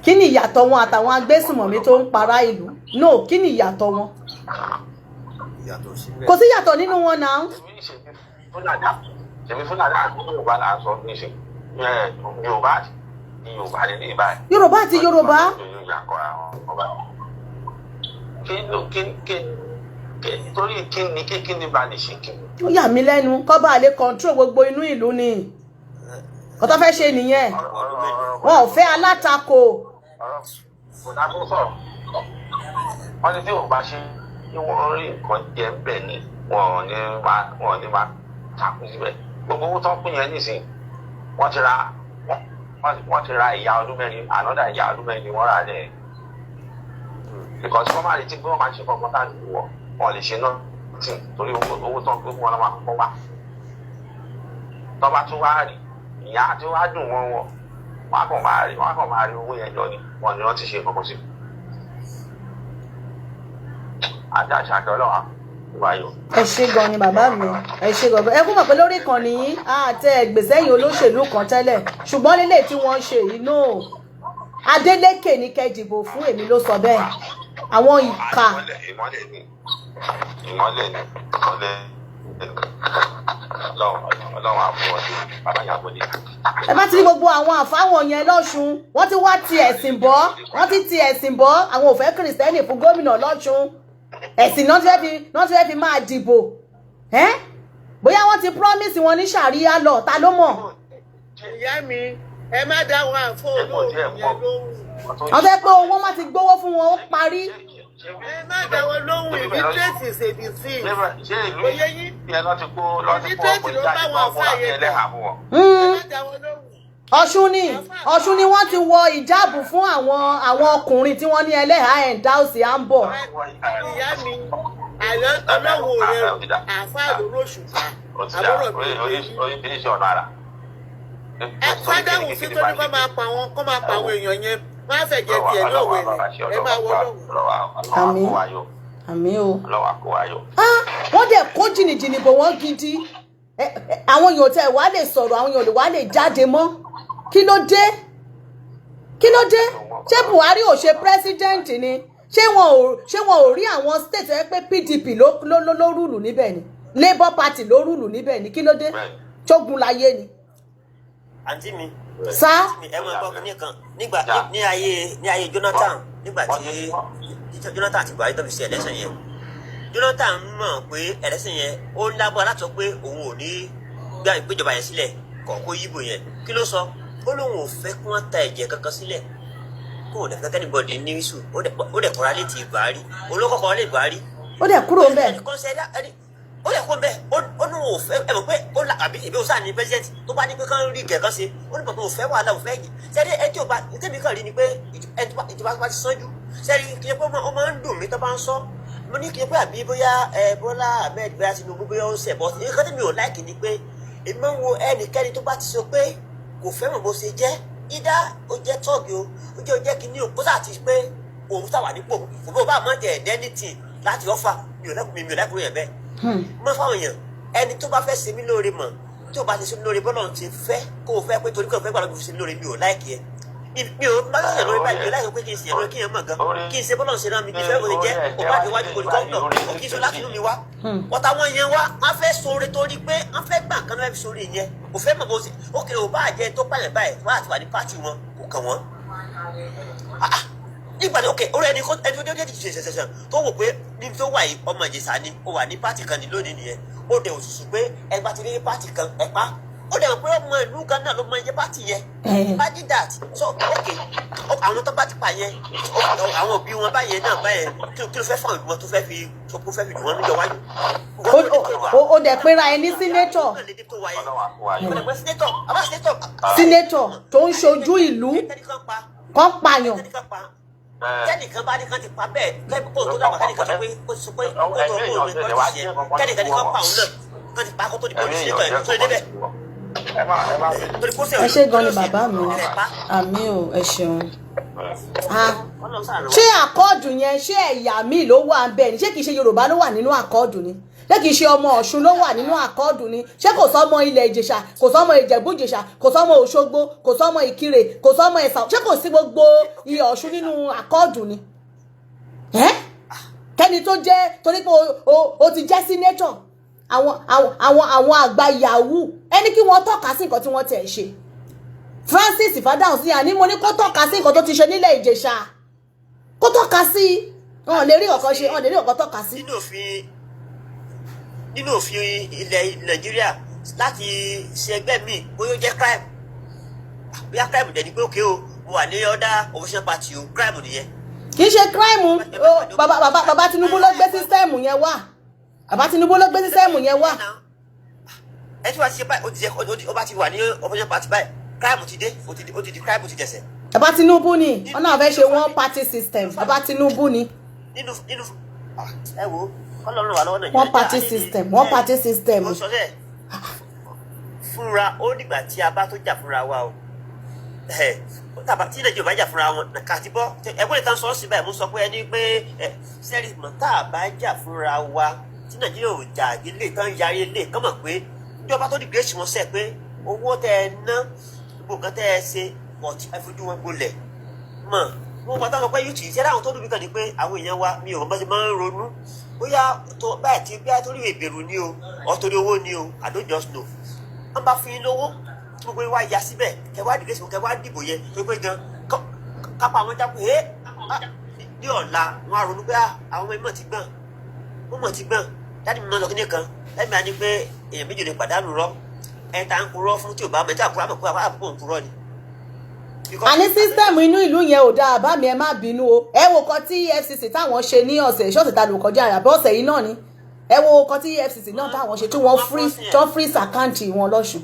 kí ni ìyàtọ̀ wọn àtàwọn agbésùmọ̀mí tó ń para ìlú no kí ni ìyàtọ̀ wọn kò sí ìyàtọ̀ nínú wọn náà. ṣèmi fúlàní àti Yorùbá là ń sọ ní ṣe Yorùbá àti Yorùbá nílé báyìí. Yorùbá àti Yorùbá. torí kí ni bá lè ṣe kí. ó yà mí lẹ́nu kọ́ bá lè control gbogbo inú ìlú ni kò tó fẹ́ ṣe nìyẹn wọn ò fẹ́ alátakò. kò dáa tó sọ̀rọ̀ wọ́n ní tí ò bá ṣe kí wọ́n rí nǹkan jẹ bẹ́ẹ̀ ni wọn ò ní máa takùn síbẹ̀ gbogbo owó tó ń pín yẹn nísìnyí wọ́n ti ra ìyá ọdún mẹ́rin ànọ́dà ìyá ọdún mẹ́rin wọ́n rà lẹ̀ because wọ́n máa retí pé wọ́n máa ṣe kọ́kọ́ tá wọ́n lè ṣe náà tì torí owó tó ń pín fún wọn máa kọ́ wá tó bá tún wá rí ìyá tí wọ́n á dùn wọ́n á kàn máa rí owó yẹn jọ ni wọ́n ní wọ́n ti ṣe kọ́kọ́ sí àti àṣà àjọlọ́wà wáyò. ẹ ṣé gan ni bàbá mi ẹ ṣé gan ẹ kú mọ̀ pé lórí ìkànnì yìí àtẹ ẹgbẹ̀sẹ̀yìn olóṣèlú kan tẹ́lẹ̀ ṣùgbọ́n lílé tí wọ́n ṣe yìí náà Adeleke ní kẹ́ dìbò fún èmi ló sọ bẹ́ẹ̀ àwọn ìka. ìmọ́lẹ̀ ni ọlọ́run àbúrò bàbá yàgò ni. ẹ bá ti rí gbogbo àwọn àfáwọn yẹn lọ́ṣun wọ́n ti wá ti ẹ̀sìn bọ́ àwọn ò fẹ́ kìrìsìtẹ́nì fún gómìnà lọ́ṣun ẹ̀sìn náà ti fẹ́ fi máa dìbò bóyá wọ́n ti promise wọn ní sàríyá lọ ta ló mọ̀. ìyá mi ẹ má dá wọn àfọ olóògùn yẹn lóhùn. wọ́n fẹ́ pé owó má ti gbówó fún wọn ó parí. ẹ má dá wọn lóhùn ìbí tẹ́sí ṣèbí sí i. ṣé ìlú yẹn lọ ti kó ọkọ̀ ìjáde fún ọkọ̀ àti ẹlẹ́hà fún wọn. ẹ má dá wọn lóhùn. Ọ̀ṣun ni wọ́n ti wọ ìjáàbù fún àwọn ọkùnrin tí wọ́n ní ẹlẹ́hà ẹ̀ńdáùsì à ń bọ̀. ìyá mi ọlọ́wọ́ rẹ àáfàá lóró ṣùgbọ́n àbúrò mi oríṣiríṣi ọ̀nà ara. ẹ fádàhùn sí tó ní kó máa pa àwọn èèyàn yẹn wọ́n á fẹ̀jẹ̀ tiẹ̀ náà wẹ̀ ẹ máa wọ lọ́wọ́. àmín o. ọlọ́wà kó wáyọ̀. wọ́n dẹ̀ kó jìnnìjìnnì bò wọ́n gidi àwọn èèyàn tẹ̀ wá lè sọ̀rọ̀ àwọn èèyàn wá lè jáde mọ́ kí ló dé ṣé Buhari ò ṣe president ni ṣé wọn ò rí àwọn state ẹ pé PDP ló rúlù níbẹ̀ ni Labour Party ló rúlù níbẹ̀ ni kí ló dé ṣógun láyé ni. àǹtí mi sá ẹ mọ ẹgbọ́n kìíní kan nígbà ní ayé Jonathan nígbà tí Jonathan àti Buhari tó fi ṣe election yẹn Jonathan mọ̀ pé election yẹn ó lágbára láti sọ pé òun ò ní gbéjọba yẹn sílẹ̀ kọ̀ọ̀kọ́ yíbò yẹn kí ló sọ ó lóun ò fẹ́ kí wọ́n ta ẹ̀jẹ̀ kankan sílẹ̀ kó o dẹ̀ fẹ́ kẹ́nìbọ̀dì ní iṣu ó dẹ̀ kọ́ra létí Buhari olókọ́kọ́ lé Buhari. ó dẹ̀ kúrò ń bẹ̀. ó dẹ̀ kó ń bẹ̀ ó ní òun ò fẹ́ ẹ mọ̀ pé ó là àbí ìbí òsàn ní president tó bá ní pé kán rí gẹ̀ẹ́kan ṣe ó ní pàtó òfẹ́ wàhálà òfẹ́ yìí sẹ́ni ẹ tí ò bá tẹ́mi kàn rí ni pé ìjọba bá ti sánjú sẹ́ni kí ẹ pé ó máa ń dùn mí tó bá ń sọ mo ní kí ẹ pé àbí bóyá Bọ́lá Ahmed bóyá Tinubu bóyá ó ń ṣẹ̀ bọ́ nǹkan tí mi ò láìkì ni pé èmi máa ń wo ẹnikẹ́ni tó bá ti sọ pé kò fẹ́ràn bó ṣe jẹ́ ìdá ó jẹ́ tọ́ọ̀gì ó jẹ́ kíní o kó sáà ti pé òun sáwà nípò kò bó bá máa jẹ ẹ̀dẹ́nìtì láti ọ́fà mi ò lẹ́kùnrin yẹn bẹ́ẹ̀. mo fáwọn èèyàn ẹni tó bá fẹ́ ṣe mí lóore mọ̀ tí o bá ṣe mí lóore bọ́lá ti fẹ́ kó o fẹ́ pé torí kò fẹ́ gbàgbọ́ fi ṣe mí lóore mi ò láìkì ẹ mi ò bá ṣe lórí báyìí mi ò láìkì pé kí n ṣe lórí kí n mọ̀ gan kí n ṣe bọ́lá ṣe náà mi kí n fẹ́ bó ṣe jẹ́ o bá ti wájú kò ní kọ́ kí n so láti inú mi wá wọ́n táwọn yẹn wá wọ́n fẹ́ sóore torí pé wọ́n fẹ́ gbà kan náà fi sóore yẹn kò fẹ́ mọ̀ bó ṣe ó kéré ò bá jẹ́ tó pààyàn báyìí wọ́n àti wà ní pàtì wọn kò kàn wọ́n. nígbà tí òkè orí ẹni tó dé ṣẹṣẹṣẹ tó wò pé níbi tó wà yìí ọmọ Ìjẹ̀ṣà ni ó wà ní pàtì kan ní lónìí nìyẹn ó dẹ̀ òṣùṣù pé ẹgbà ti rí pàtì kan ẹ̀pá ó dẹ̀ pé ọmọ ìlú kan náà ló mọ iye pátì yẹn. Imagine that. So okay àwọn tó bá ti pa yẹn àwọn òbí wọn báyẹn náà báyẹn kí ló fẹ́ fún ìwọ tó fẹ́ fi dùn wọn níjọ wájú. ó dẹ̀ pera ẹni sínétọ̀ tó ń ṣojú ìlú kan pààyàn. Kẹ́nìkan bá ní kan ti pa bẹ́ẹ̀ kẹ́nìkan tó dàgbà kẹ́nìkan sọ pé ó sọ pé ó tó kẹ́nìkan ní kan pa òun náà kan ti pa kó tó di pọ́lísì nítorí ẹ̀ tó lé débẹ̀. Ẹ ṣé gan ni bàbá mi àmì ò ẹ ṣeun. Ṣé àkọọdù yẹn ṣé ẹ̀yà míì ló wà ń bẹ ni ṣé kìí ṣe Yorùbá ló wà nínú àkọọdù ni ṣé kìí ṣe ọmọ Ọ̀ṣun ló wà nínú àkọọdù ni ṣé kò sọmọ ilẹ̀ Ìjẹ̀ṣà kò sọmọ Ìjẹ̀bú Ìjẹ̀ṣà kò sọmọ Òṣogbo kò sọmọ Ìkirè kò sọmọ Ẹ̀sà ṣé kò sí gbogbo ilẹ̀ Ọ̀ṣun nínú àkọọdù ni kẹ́ni tó jẹ́ torí pé o ti jẹ́ sínétọ̀ àwọn àgbà yahoo ẹni kí wọ́n tọ́ka sí nǹkan tí wọ́n tẹ̀ ṣe Francis Fadahun sí àní mo ní kó tọ́ka sí nǹkan tó ti ṣe nílẹ̀ Ìjẹ̀ṣà kó tọ́ka sí wọn lè rí ọ̀kan ṣe wọn lè rí ọ̀kan tọ́ka sí. Nínú òfin ilẹ̀ Nàìjíríà láti ṣe ẹgbẹ́ mi bóyá ó jẹ́ crime bóyá crime dẹ̀ ni pé òkè o mo wà ní other opposition party o crime nìyẹn. kì í ṣe crime bàbá Tinubu ló gbé sísítẹ́ẹ̀mù yẹn wá bàbá Tinubu ló gbé sísítẹ́ẹ̀mù yẹn wá. ẹ tí wàá ṣe báyìí ó bá ti wà ní opposition party báyìí crime ti dé ó ti di crime ti dẹ̀sẹ̀. bàbá Tinubu ni wọn náà fẹ́ ṣe one party system bàbá Tinubu ni. nínú ẹ wo Ọlọ́run wà lọ́wọ́ Nàìjíríà one party system. ó sọ sẹ́ fúnra ó nígbà tí a bá tó jà fúnra wa o tí Nàìjíríà bá jà fúnra wọn kà ti bọ́ ẹgbẹ́ ìtàn sọ sí báyìí mo sọ pé ẹni pé sẹ́rí mọ̀ tá a bá jà fúnra wa tí Nàìjíríà ò jà ilé tán yarí ilé kán mọ̀ pé ìjọba tó dìgbé ṣì wọ́n sẹ́ pé owó tẹ́ ẹ ná gbogbo nǹkan tẹ́ ẹ ṣe ọ̀tí ẹfojú wọn gbolẹ̀ mọ̀ mo pàtàkì sọ pé yóò tì í ṣẹ́ láwọn tó dùn mí kàn ní pé àwọn èèyàn wa mi ò mọ̀ ṣe máa ń ronú bóyá tó báyìí tí bóyá torí ìbẹ̀rù ni o ọ̀ torí owó ni o I don't just know wọ́n bá fún yín lówó tí gbogbo wa ya síbẹ̀ kẹ wá dìgbé kẹ wá dìbò yẹ tó pé gan kápá àwọn jápé ní ọ̀la wọn á ronú pé àwọn ọmọ ìmọ̀ ti gbọ́n wọ́n mọ̀ ti gbọ́n dáàdì mi máa lọ kíní kan lẹ́mìí á ní pé èèyàn méjì lè pàdánù rọ́ ẹ̀ta ń purọ́ fún tí ò bá mẹ́ta àkúrà mọ̀ pé àbúkò ń purọ́ ni. àní sísítẹ́ẹ̀mù inú ìlú yẹn ò dáa bá mi ẹ má bínú o ẹ wo kan tí EFCC táwọn ṣe ní ọ̀sẹ̀ ìṣọ́ọ̀sẹ̀ ta ló kọjá àbí ọ̀sẹ̀ yìí náà ni ẹ wo kan tí EFCC náà táwọn ṣe tí wọ́n freeze àkáǹtì wọn lọ́sùn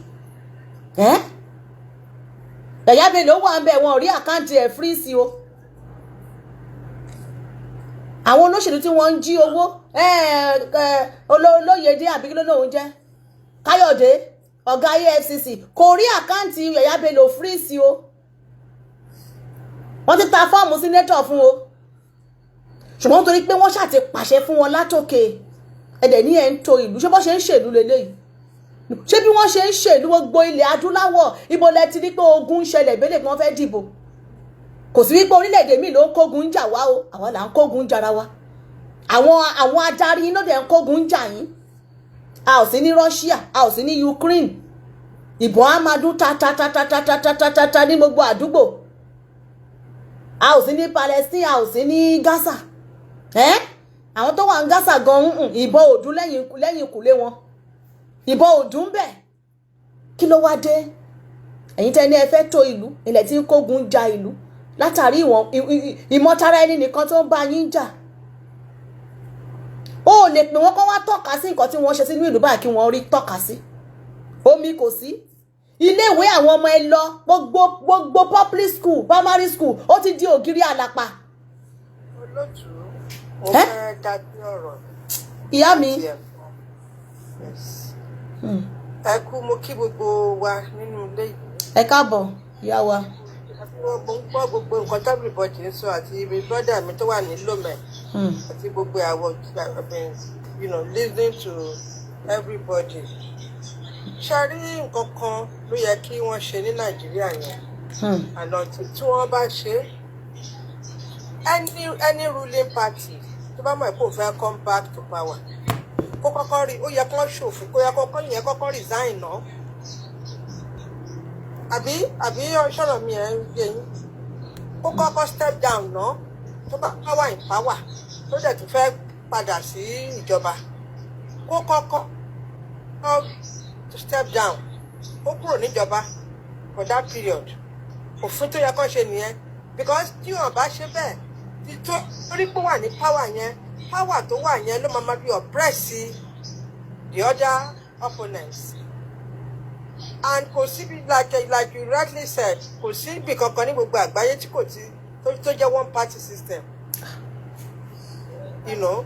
Yàyà Bello wà ń bẹ̀ wọn ò rí àkáǹtì ẹ̀ freeze o àwọn olóṣèlú tí wọ́n ń jí owó olóyèdè àbí kí ló lóun jẹ́ Káyọ̀dé ọ̀gá EFCC kò rí àkáǹtì Yàyà Bello freeze o wọ́n ti ta fọ́ọ̀mù sínétọ̀ fún o ṣùgbọ́n torí pé wọ́n ṣàti pàṣẹ fún wọn látòkè ẹ̀dẹ̀ ní ẹ̀ ń to ìlú ṣé bọ́ ṣe ń ṣèlú lélẹ́yìí ṣé bí wọ́n ṣe ń ṣèlú gbogbo ilẹ̀ adúláwọ̀ ibo lẹ ti rí pé ogun ń ṣẹlẹ̀ ìbílẹ̀ pé wọ́n fẹ́ dìbò kò sí wípé orílẹ̀-èdè míì ló ń kógun ń jà wá o àwa là ń kógun ń jara wa àwọn adarí iná dẹ̀ ń kógun ń jà yín a ò sí ní Russia a ò sí ní Ukraine ìbọn á máa dún ta ní gbogbo àdúgbò a ò sí ní Palestine a ò sí ní Gaza àwọn tó wà ní Gaza gan ìbọn òdún lẹ́yìn ìkùlé wọn ìbọn òdún bẹ̀ kí ló wá dé ẹ̀yin tẹ́ ní ẹ fẹ́ tó ìlú ilẹ̀ tí ń kógun ja ìlú látàrí ìmọ̀tara ẹni nìkan tó ń bá yín jà ó lè pè wọ́n kó wá tọ́ka sí nǹkan tí wọ́n ṣe sínú ìlú báyìí kí wọ́n rí tọ́ka sí omi kò sí iléèwé àwọn ọmọ ẹ lọ gbogbo public school primary school ó ti di ògiri àlàpà. olóòtú mo fẹ́ dájú ọ̀rọ̀ ìyá mi ẹ kú mo kí gbogbo wa nínú ilé yìí. ẹ káàbọ̀ ìyá wa. mo ń gbọ́ gbogbo nǹkan everybody ń sọ àti mi brother mi tó wà ní Lomé àti gbogbo àwọn listening to everybody. ṣe rí nǹkan kan ló yẹ kí wọ́n ṣe ní Nàìjíríà yẹn àná tí wọ́n bá ṣe any ruling party tó bá mọ̀ pé ó fẹ́ come back to power kó kọ́kọ́ rí ó yẹ kó ṣòfin kó yẹ kọ́kọ́ resign náà àbí ọ̀ṣọ́rọ̀ mi ẹ̀ ń gbé yín kó kọ́kọ́ step down náà tó bá power in power tó dẹ̀ tún fẹ́ padà sí ìjọba kó kọ́kọ́ step down ó kúrò níjọba for that period òfin tó yẹ kó ṣe nìyẹn because tí wọn bá ṣe bẹ́ẹ̀ torí pé wà ní power tó wà yẹn ló máa bí oppress the other opponents and kò síbi like you rightly said kò síbi kankan ní gbogbo àgbáyé tí kò ti tó jẹ́ one party system you know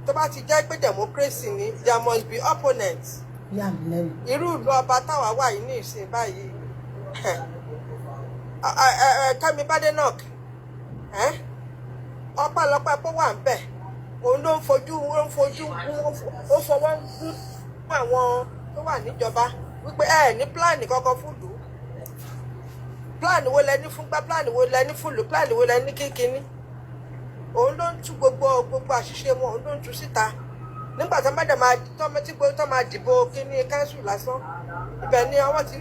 tó bá ti jẹ́ pé democracy ni there must be opponents irú ìlú ọba táwa wà yìí ní ìsìn báyìí Kẹ́mi Badenoch ọpẹ́lọpẹ́ pé wà ń bẹ̀ òun ló ń fojú ó fọwọ́ gún àwọn tó wà níjọba wípé ní pílánì kankan fún ìlú pílánì wo lẹ ní fún gbá pílánì wo lẹ ní fún ìlú pílánì wo lẹ ní kíkíní òun ló ń tú gbogbo àṣìṣe wọn òun ló ń tú síta nígbà tó máa dìbò kíní káńsù lásán ibẹ̀ ni àwọn ti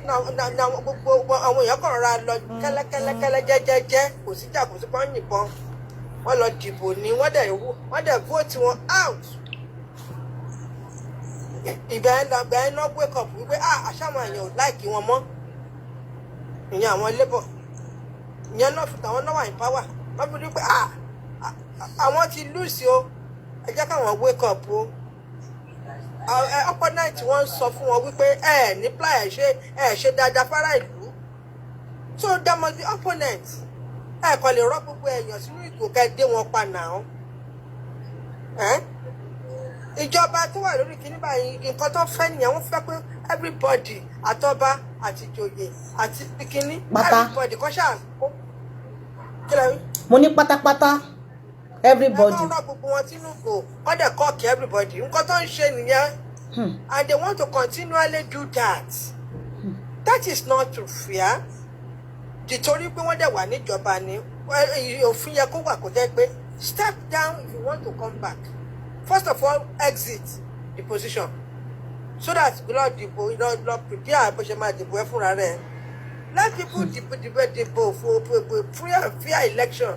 gbogbo àwọn èèyàn kàn ra lọ kẹ́lẹ́kẹ́lẹ́kẹ́lẹ́ jẹ́jẹ́jẹ́ kò síjà kò sí pọ́n yìnbọn wọ́n lọ dìbò ni wọ́n dẹ̀ vote wọn out ibẹ̀ náà wake up wípé àṣàwọn èèyàn ò láìkí wọn mọ́ ìyẹn àwọn labour ìyẹn náà fi tàwọn náà wà ní power wọ́n fi rí pé àwọn ti lose o ẹ jẹ́ káwọn wake up o opponent wọ́n sọ fún wọn wípé ní plan ṣe dáadáa fara ìlú so there must be opponent kàn lè rọ gbogbo èèyàn sínú ìgò kẹ́dé wọn pa náà ìjọba tó wà lórí kíní báyìí nǹkan tó fẹ́ nìyẹn wọ́n fẹ́ pé everybody àtọba àti ìjòyè àti kíní everybody kọ́ ṣáà kí lẹ́yìn. mo ní pátápátá everybody. wọ́n rọ gbogbo wọn sínú ìgò wọ́n dẹ̀ kọ́ọ̀kì everybody nǹkan tó ń ṣe nìyẹn and they want to continually do that that is not fair nítorí pé wọ́n dẹ̀ wà níjọba ni òfin yẹ kó wà kó jẹ́ pé step down if you want to come back first of all exit the position so that lọ dìbò lọ prepare bó ṣe máa dìbò ẹ fúnra rẹ̀ let people dìbò for fair election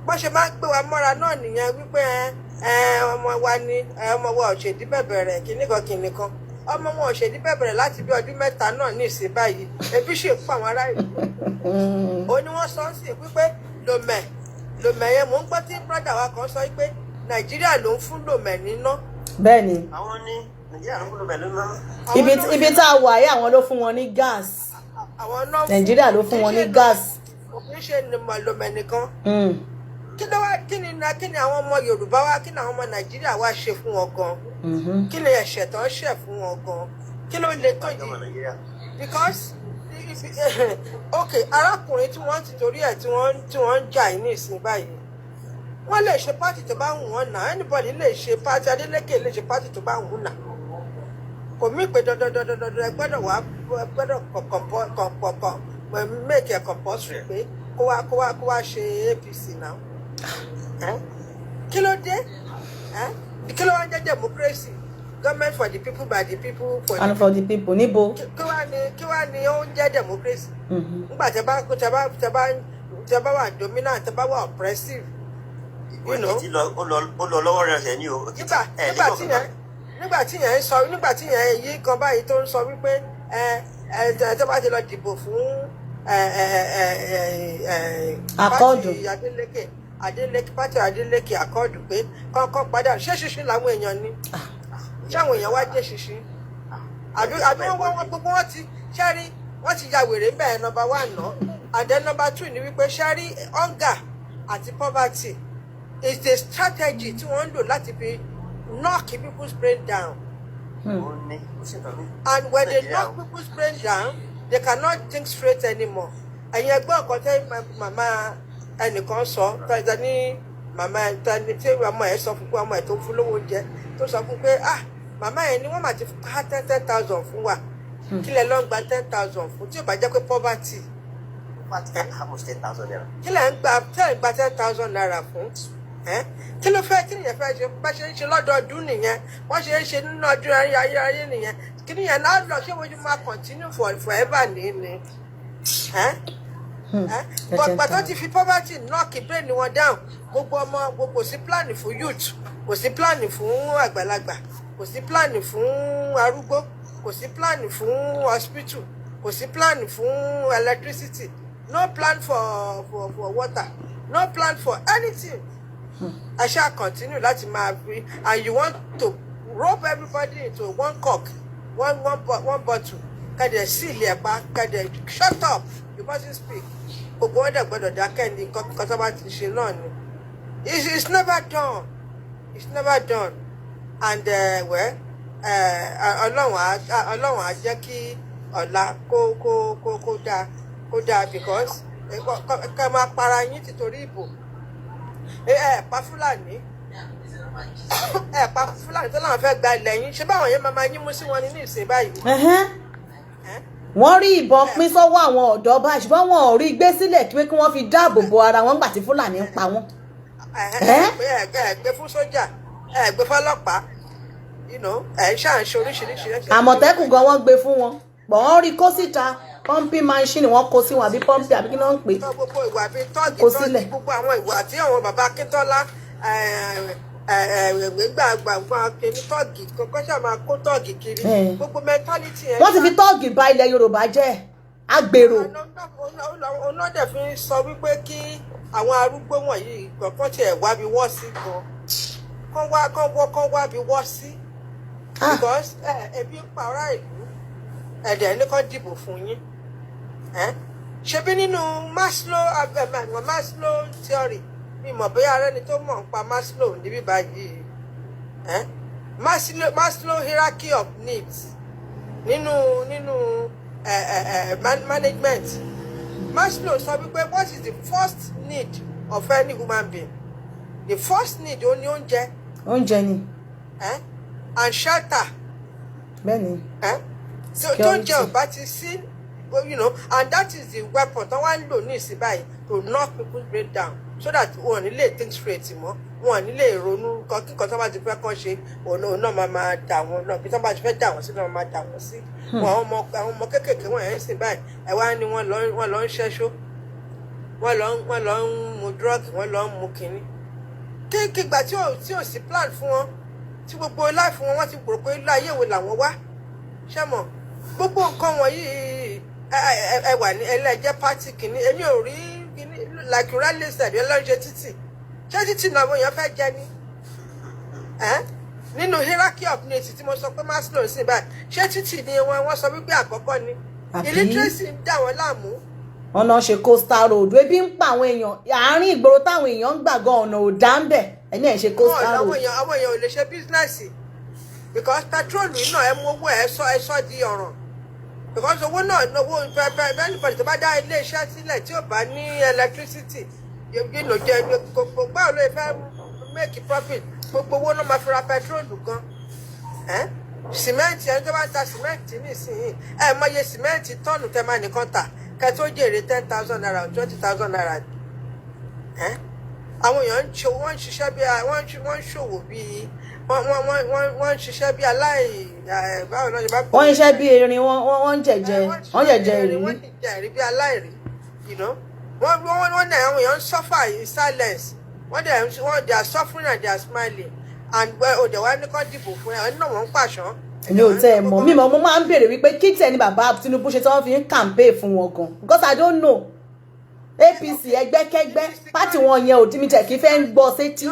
bó ṣe máa gbé wa mọ́ra náà nìyẹn wípé ọmọ wa ni ọmọ wa òṣèdí bẹ̀bẹ̀rẹ̀ kìnnìkan ọmọ wọn òṣèdí bẹ̀bẹ̀rẹ̀ láti bí ọdún mẹ́ta náà ní ìsìn báyìí ebi ṣe ń pa àwọn ará ìlú ó ní wọ́n sọ sí wípé lòmẹ̀ yẹn mò ń gbọ́ tí brọ́dà wa kan sọ pé nàìjíríà ló ń fún lòmẹ̀ níná. bẹ́ẹ̀ ni àwọn ní nàìjíríà ló ń fún lòmẹ̀ níná. ibi tá a wà yìí àwọn ló fún wọn ní gas nàìjíríà ló fún wọn ní gas. òfin ṣe lòmẹ̀ nìkan kí ni àwọn ọmọ yorùbá wa kí ni àwọn ọmọ nàìjíríà wa ṣe fún wọn gan kí ni ẹ̀ṣẹ̀ tó ń ṣẹ̀ fún wọn gan kí ló lè tó yìí because okay arákùnrin tí wọ́n ti torí ẹ̀ tí wọ́n ń jà ní ìsìn báyìí wọ́n lè ṣe pátì tó bá wù wọ́n náà anybody lè ṣe pátì Adeleke lè ṣe pátì tó bá wù náà kò mí pé dandandandandan ẹ gbọ́dọ̀ wá gbọ́dọ̀ make a compulsory pé kó wá ṣe APC náà kí ló dé kí ló wá jẹ́ democracy government for the people by the people for the people níbo. kí wá ní ó ń jẹ́ democracy nígbà tẹ́ bá wà dominant tẹ́ bá wà oppressive you know. ó lọ lọ́wọ́ rẹ̀ ṣẹ̀ ní o. nígbà tí yẹn ń sọ nígbà tí yẹn yí kan báyìí tó ń sọ wípé tó bá ti lọ dìbò fún Akọ́dù pátì Adeleke Akọ́dù pé kọ́kọ́ padà ṣé ṣíṣí làwọn èèyàn ní ṣé àwọn èèyàn wá jẹ́ ṣíṣí àbí wọ́n gbogbo wọn ti ṣẹ́rí wọ́n ti ya wèrè ń bẹ̀rẹ̀ number 1 náà and then number 2 ni wípé ṣẹ́rí hunger àti poverty is the strategy tí wọ́n ń lò láti fi knock people's brain down and when they knock people's brain down they cannot think straight anymore. ẹ̀yin ẹgbẹ́ ọ̀kan tẹ́ màmá ẹnìkan sọ tọ́jà ní màmá ẹni tí ọmọ ẹ̀ sọ fún pé ọmọ ẹ̀ tó fún lówó oúnjẹ tó sọ fún pé màmá ẹ̀ ni wọ́n máa ti ká 10,000 fún wa kí lẹ lọ ń gba 10,000 fún tí ò bá jẹ́ pé poverty. kí lẹ ń gba 10,000 naira fún kí ló fẹ́ kí nìyẹn fẹ́ ṣe bá ṣe ń ṣe lọ́dọọdún nìyẹn wọ́n ṣe ń ṣe nínú ọdún ayé nìyẹn kí nìyẹn náà lọ ṣé wọ́n máa continue forever ní gbogbo tó ti fi poverty knock brain wọn down gbogbo ọmọ gbogbo sí plan fún youth kò sí plan fún àgbàlagbà kò sí plan fún arúgbó, kò sí plan fún hospital, kò sí plan fún electricity, no plan for water, no plan for anything. I shall continue láti máa fi, and you want to rope everybody into one cock, one bottle. Kade seal ẹ pa, kade shut up, you mustn't speak. Gbogbo wọn dẹ̀ gbọ́dọ̀ dákẹ́ ní nǹkan tó bá ti ṣe náà ni. It's never done. It's never done. And well, Ọlọ́run á jẹ́ kí ọ̀la kó dáa because ká máa para yín títorí ìbò. Pa Fúlàní. Pa Fúlàní tó láwọn fẹ́ gba ilẹ̀ yín. Ṣé báwọn yẹn máa yín mú sí wọn ní ìsìn báyìí? Wọ́n rí ìbọn pín sọ́wọ́ àwọn ọ̀dọ́ báyìí ṣùgbọ́n wọn ò rí gbé sílẹ̀ kí wọ́n fi dáàbò bo ara wọn gbà tí Fúlàní ń pa wọ́n. Gbé fún sójà, gbé fọ́lọ́pàá, ṣáà ń ṣe oríṣiríṣi. Àmọ̀tẹ́kùn gan wọ́n gbé fún wọn bọ̀ wọ́n rí kó síta pọ́ǹpì máṣíìnì wọ́n kó sí wọn àbí pọ́ǹpì àbí kí wọ́n ń pè é. Gbogbo ìwà bíi tọ́ọ̀gì gbogbo àwọn ìwà tí àwọn bàbá Akíntọ́lá gbàgbà kìíní tọ́ọ̀gì kọ́kọ́ ṣáà máa kó tọ́ọ̀gì kiri gbogbo mẹ́tálítì yẹn. Wọ́n ti fi tọ́ọ̀gì bà ilẹ̀ Yorùbá jẹ́ agbèrò. Ọlọ́dẹ̀ fi sọ wípé kí àwọn arúgbó wọ̀nyí kọ̀ọ̀kan tiẹ̀ wá bí wọ́ sí gan. Kán wá bí wọ́ sí. Because ebi ń pa ará ìlú ẹ̀dẹ̀ ní kán dìbò fún yín. Ṣebí nínú Maslow theory mi mọ̀ bóyá ara ẹni tó mọ̀ ń pa Maslow níbí báyìí. Maslow hierarchy of needs nínú management. Maslow sọ wípé what is the first need of any human being? The first need ó ní oúnjẹ. Oúnjẹ ni. And shelter. Bẹ́ẹ̀ni. Tó jẹ́ ò bá ti sí, and that is the weapon tó wá ń lò ní ìsìn báyìí to knock people's brain down so that wọn ò ní lè think straight mọ́, wọn ò ní lè ronú kíkan tó bá ti fẹ́ kàn ṣe òun náà máa dà wọn náà bí tó bá ti fẹ́ dà wọ́n sí náà máa dà wọ́n sí. Àwọn ọmọ kéékèèké wọn yẹn ń sìn báyìí ẹ wá ní wọ́n lọ ń ṣẹ́ṣó, wọ́n lọ ń mu drug, wọ́n lọ ń mu kínní. Kígbà tí ò sí plan fún wọn, tí gbogbo life wọn wọ́n ti gbòrò pé ilé ayé wo làwọn wá. Ṣé mọ̀ gbogbo nǹkan wọ̀nyí ẹ wà ní ẹlẹ́jẹ́ pátì kìíní, èmi ò rí kìíní like you rightly said ẹlọ́jẹ́ títì. Ṣé títì náà àwọn èèyàn fẹ́ jẹ ní? Nínú hierarchy of needs tí mo sọ pé Maslow sí báyìí, ṣé títì ni wọ́n sọ wípé àkọ́kọ́ ni? Illiteracy ń dà wọ́n láàmú. Wọ́n náà ṣe coastal road ebi ń pa àwọn èèyàn àárín ìgboro táwọn èèyàn ń gbà gan ọ̀nà ò dá ń bẹ̀ ẹni ẹ̀ ṣe coastal road. Àwọn èèyàn ò lè ṣe bísínẹ́sì because petrol náà ẹ mú owó ẹ sọ di ọ̀ràn because owó náà owó anybody tó bá dá ilé iṣẹ́ sílẹ̀ tí ò bá ní electricity jẹ gbogbo báwo ló fẹ́ make profit, gbogbo owó náà máa fi ra petrol gan. Sìmẹ́ǹtì ẹni tó bá ń ta sìmẹ́ǹtì nísìnyí mọye sìmẹ́ǹtì tọ́ọ̀nù tẹ́ máa nìkan tà kẹ́ tó jèrè 10,000 naira or 20,000 naira. Àwọn èèyàn wọ́n ń ṣiṣẹ́ bí wọ́n ń ṣòwò bí wọ́n ń ṣiṣẹ́ bí báwo náà ṣe bá. Wọ́n ń ṣiṣẹ́ bí erin wọ́n ń jẹ̀jẹ̀ erin. Wọ́n ń jẹ erin bí aláìrí. Wọ́n náà àwọn èèyàn ń suffer in silence. They are suffering and they are smiling. And òde wa ní kán dìbò fún ẹ náà wọ́n ń pàṣán. Mi ò tẹ́ ẹ mọ̀ mímọ́ mo máa ń béèrè wípé kí tẹ̀ ní bàbá Tinubu ṣe tí wọ́n fi ń campaign fún wọn gan because I don't know. APC ẹgbẹ́kẹ́gbẹ́ pátì wọn yẹn ò tí mi tẹ̀ kí fẹ́ ń gbọ́ sétí.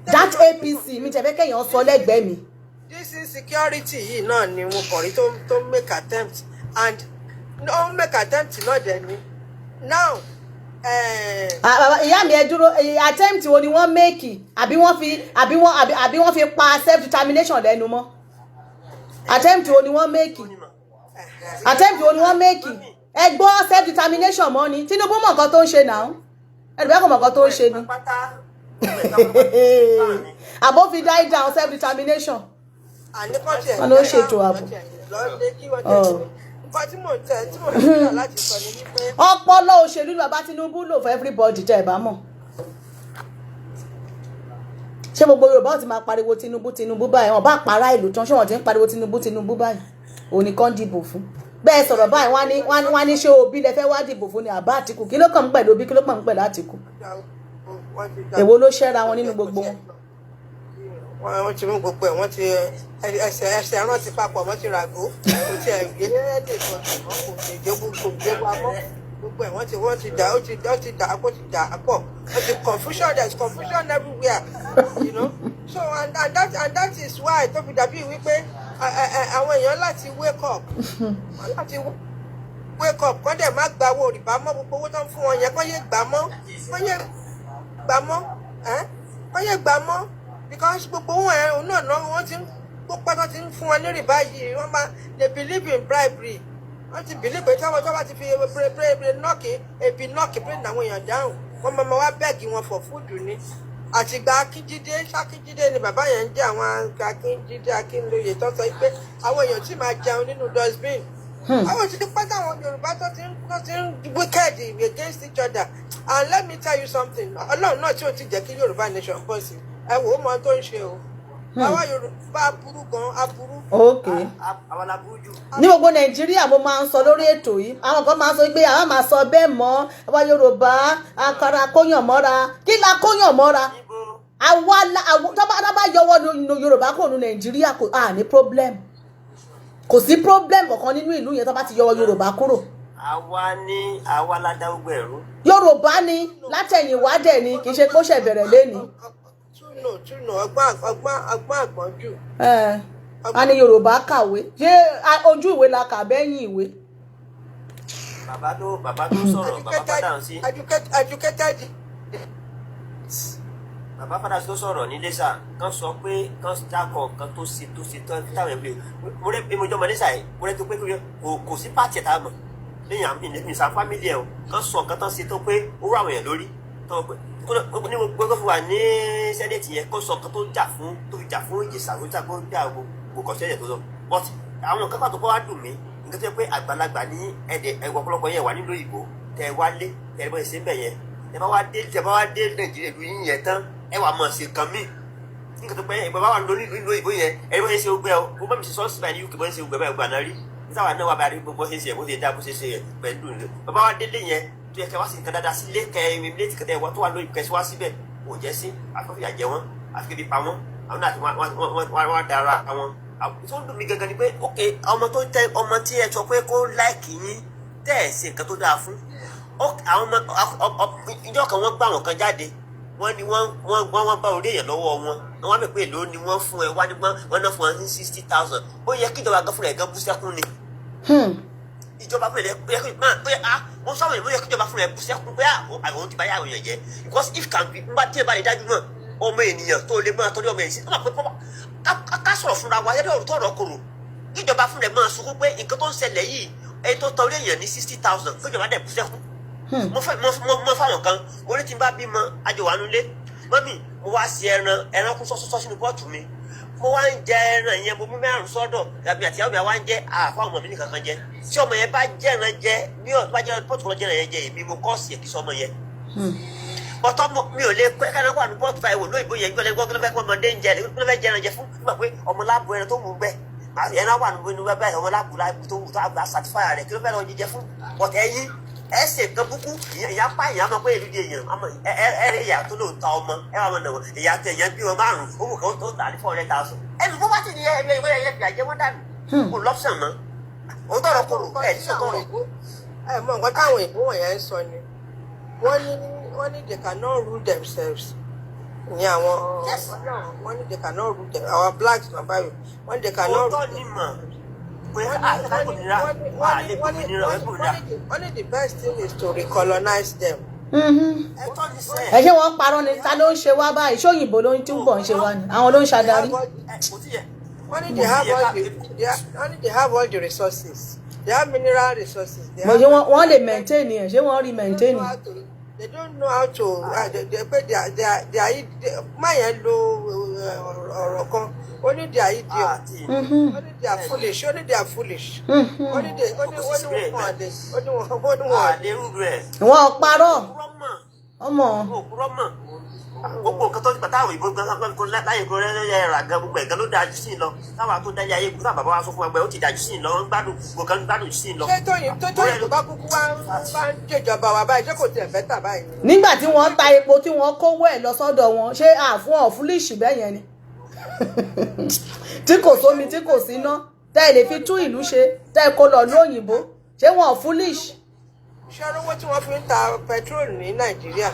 That APC mi tẹ̀ fẹ́ kẹ́yàn sọ lẹ́gbẹ̀ẹ́ mi. This insecurity yìí náà ni mo kàn rí tó make attempt and no make attempt náà dẹ̀ ni. Now ìyá mi ẹ dúró attempt wo ni wọ́n make àbí wọ́n fi pa self determination lẹ́nu mọ́. Attempt wo ni wọ́n make ẹ gbọ́ self determination mọ́ ni Tinubu mọ̀ nǹkan tó ń ṣe náà ẹ̀rùbẹ́ kò mọ̀ nǹkan tó ń ṣe ni àbó fi die down self determination wọn ló ṣètò ààbò. Ọpọlọ òṣèlú ni bàbá Tinubu lò for everybody tẹ́ ẹ bá mọ̀. Ṣé gbogbo Yorùbá ti máa pariwo Tinubu báyìí wọn bá para ìlú tán ṣé wọn ti ń pariwo Tinubu báyìí òní kan dìbò fún bẹ́ẹ̀ sọ̀rọ̀ báyìí wọ́n ní ṣé Obi lẹ fẹ́ wá dìbò fún ni àbá Àtìkù kí ló kàn ń pẹ̀lú Obi kí ló kàn ń pẹ̀lú Àtìkù èwo ló ṣẹ́ra wọn nínú gbogbo wọn. wọ́n ti mú gbogbo ẹ̀ wọ́n ti ẹsẹ̀ ẹran ti papọ̀ wọ́n ti ràgó kò tí ẹ̀ gbé lẹ́ẹ̀dẹ̀ kan ṣùgbọ́n kò lè jẹ́ gbogbo amọ́ gbogbo ẹ̀ wọ́n ti dà ó ti dà pọ̀ ó ti confusion there is confusion everywhere you know so and that is why tó fi dàbí wípé àwọn èèyàn láti wake up kọ́ dẹ̀ má gba owó rìbá mọ́ gbogbo owó tó ń fún wọn yẹn kọ́ yé gbà mọ́ because gbogbo owó ẹ̀ òun náà wọ́n ti ń pópá tó ti ń fún wọn ní rìbá yìí wọ́n máa they believe in bribery wọ́n ti believe pé tí wọ́n bá ti fi ebi nọ́ọ̀kì pé àwọn èèyàn dáhùn wọ́n máa wá bẹ́ẹ̀gì wọn for food ni àtìgbà Akíjídé ni bàbá yẹn ń jẹ́ àwọn Akíjídé Akínlóye tó sọ pé àwọn èèyàn tí máa jẹun nínú dustbin àwọn ti pẹ́ táwọn Yorùbá tó ti ń wicked against each other and let me tell you something Ọlọ́run náà tí ó ti jẹ́ kí Yorùbá nation bọ́ sí ẹ wò ó mọ tó ń ṣe o àwa Yorùbá aburú gan aburú. Okay. àwọn aburú jù. Ní gbogbo Nàìjíríà mo máa ń sọ lórí ètò yìí àwọn kan máa ń sọ pé àwọn máa sọ bẹ́ẹ̀ mọ́ àwa Yorùbá akara kóyàn mọ́ra kí la kóyàn mọ́ra àwa tó bá yọwọ́ nínú Yorùbá kò nu Nàìjíríà kò ní problem kò sí problem kankan nínú ìlú yẹn tó bá ti yọwọ́ Yorùbá kúrò. àwa la dá gbogbo ẹ̀rú. Yorùbá ni látẹ̀yìnwá dẹ̀ ni kì í ṣe pé ó ṣẹ̀ bẹ̀rẹ̀ léni. túnú ọgbọ́n àgbọ̀njù. A ní Yorùbá kàwé ṣé ojú ìwé la kà bẹ́yìn ìwé. bàbá tó sọ̀rọ̀ bàbá fádà sí. educated. bàbá fádà tó sọ̀rọ̀ ní lẹ́sà kan sọ pé kan dákọ̀ kan tó ṣe tán táwọn ẹ̀ pé mo rẹ́ pé mo jọ́ mọ lẹ́sà yìí mo rẹ́ tó pé kò sí pàtì ẹ̀ta mọ̀ lẹ́yìn àmì ìsàn fámìlì ẹ̀ o kan sọ nǹkan tán ṣe tó pé ó rà àwọn èèyàn lórí tó pé ní gbogbo fún wa ní sẹ́nẹ̀tì yẹn kó sọ nǹkan tó fi jà fún ìjẹsà ló jà fún jà gbogbo kọ̀ọ̀sẹ́yẹ̀ tó sọ but àwọn nǹkan pàtó kọ́ wá dùn mí nǹkan tó yẹ pé àgbàlagbà ní ẹ̀wọ̀ ọ̀pọ̀lọpọ̀ yẹn wà nílùú òyìnbó tẹ wálé tẹ bọ́ ṣe ń bẹ̀ yẹn tẹ bá wá dé Nàìjíríà ìlú yín yẹn tán ẹ wà mọ̀ ṣe kàn mí nǹkan tó pẹ́ ìgbà bá wà lórí ìlú òyìnbó yẹn ẹ bọ́ ṣe gbẹ o bó bá mi ṣe sọ́ọ̀sì báyìí ní UK bọ́ ṣe gbẹ báyìí gbà náà rí nígbà náà wà bá rí bó ṣe ṣe bó ṣe dá bó ṣe ṣe pẹ̀lú rẹ̀ bàbá wa délé yẹn tó yẹ kẹ wá sí nǹkan dáadáa sílé kẹ létí kẹtẹ ìwọ tó wà lórí kẹsí wá síbẹ̀ kò jẹ́ sí àfẹ́fìyà jẹ wọ́n àfikẹ́bí pa wọ́n àwọn náà wọ́n dára àwọn tó ń dùn mí gangan ni pé ok ọmọ tí ẹ sọ pé kó láìkì yín tẹ́ ẹ̀ ṣe nǹkan tó dáa fún àwọn ìjọ kan wọ́n gbà wọ́n kan jáde wọ́n ní wọ́n bá orí èèyàn lọ́wọ́ wọn wọ́n bẹ̀ pé èlò ni wọ́n fún ẹ wá ní wọ́n náà fún ẹ ní 60,000 ó yẹ kí ìjọba gan fúnra ẹ̀ gan bú sẹ́kún ni ìjọba fúnra ẹ̀ wọ́n sọ̀rọ̀ ìmọ̀ yẹ kí ìjọba fúnra ẹ̀ bú sẹ́kún pé àwọn ti bá yà àwọn èèyàn jẹ́ because if can be nígbà tí ẹ bá lè dájú mọ́ ọmọ ènìyàn tó lè máa tọ́jú ọmọ ènìyàn sí ọmọ pé ká sọ̀rọ̀ fúnra wa yẹ́dọ̀ ọ̀rọ̀ tọ̀rọ̀ kòrò ìjọba fúnra ẹ̀ máa sunkún pé nǹkan tó ń ṣẹlẹ̀ yìí ẹni tó tọ́jú èèyàn ní 60,000 pé ìjọba dẹ̀ bú sẹ́kún mo fáwọn kan orí tí n bá bímọ àjọwà nulẹ̀ mọ́mì mo wá sí ẹran kún sọ́sọ́ sínú pọ́ọ̀tù mi mo wá ń jẹ ẹran yẹn mo mú mẹ́rùn sọ́dọ̀ tàbí àtìyàwó mi wá ń jẹ àfáwọn ọmọ mi nìkan kan jẹ tí ọmọ yẹn bá jẹ ẹran jẹ ní ọ̀tún bá jẹ pọ́ọ̀tù kan jẹ ẹran yẹn jẹ èmi mo kọ́ sí ẹ̀kí sọmọ yẹn bọ́tọ́ mi ò lè pẹ́ kánà wà ní pọ́ọ̀tù báyìí wò lóyìnbó yẹn gbọ́dọ̀ gbọ́dọ̀ fẹ́ kọ́ ọmọdé ń jẹ gbọ́dọ̀ jẹ ẹran jẹ fún nígbà pé ọmọ láàbù ẹran tó wù bẹ́ẹ̀ ẹran wà nínú bẹ́ẹ̀ ọmọ láàbù tó wù tó àgbà satisfy rẹ̀ kí ló fẹ́ lọ jíjẹ fún bọ́tẹ́ ẹyin ẹsẹ nǹkan búkú ìyá pa ìyá máa pé ìlú di èèyàn ẹrẹ ìyá tó lò ta ọmọ ẹ wà mọ̀nà ìyá tẹ ìyá bí wọn márùn owó kan tó tà ní 400,000 ẹnu tó bá ti ní ẹgbẹ́ ìwé ẹ̀yẹ fìyà jẹ wọ́n dànù kò lọ́pṣàn mọ́ òun tọrọ kòrò ẹ̀ ní sọ́kọ̀rọ̀. ẹ mọ nǹkan táwọn ìbò wọ̀nyẹn ń sọ ni wọ́n ní they cannot rule themselves ní àwọn wọ́n ní they cannot rule them our blacks na báyìí wọ́n ní they cannot rule themselves. Only the best thing is to recolonize them. Ẹ ṣé wọ́n parọ́ ni ta ló ń ṣe wá báyìí ṣóyìnbó ló ń túbọ̀ ń ṣe wá ni àwọn ló ń ṣàdarí. Only they have all the resources. They have mineral resources. But wọ́n lè maintain ẹ̀ ṣé wọ́n rí maintain. They don't know how to. Máyẹ̀ lo ọ̀rọ̀ kan. Only they are idiots. Only they are foolish. Only they are foolish. Only wọ́n parọ́. Ọmọ. Gbogbo nǹkan tó ti pàtàkì òyìnbó gan láyé ìgbó rẹ̀ rà gan gbogbo ẹ̀gán ló dájú sí i lọ. Táwọn tó dáyé ayé gbogbo bàbá wa sọ fún ẹgbẹ́ ó ti dájú sí i lọ. Wọ́n gbádùn gbogbo kan gbádùn sí i lọ. Ṣé tóyìnbó bá kúkú wá ń jẹjọba wa báyìí? Ṣé kò tiẹ̀ fẹ́ tà báyìí? Nígbà tí wọ́n ta epo tí wọ́n kówó ẹ̀ lọ sọ́dọ̀ wọn ṣé àfún ọ̀fúlìṣì bẹ́ẹ̀ yẹn ni. tí kò sómi tí kò síná tẹ́ ẹ lè fi tún ìlú ṣe tẹ́ ẹ kó lọ lóyìnbó ṣé wọn foolish. ṣé owó tí wọ́n fi ń ta petrol ní Nàìjíríà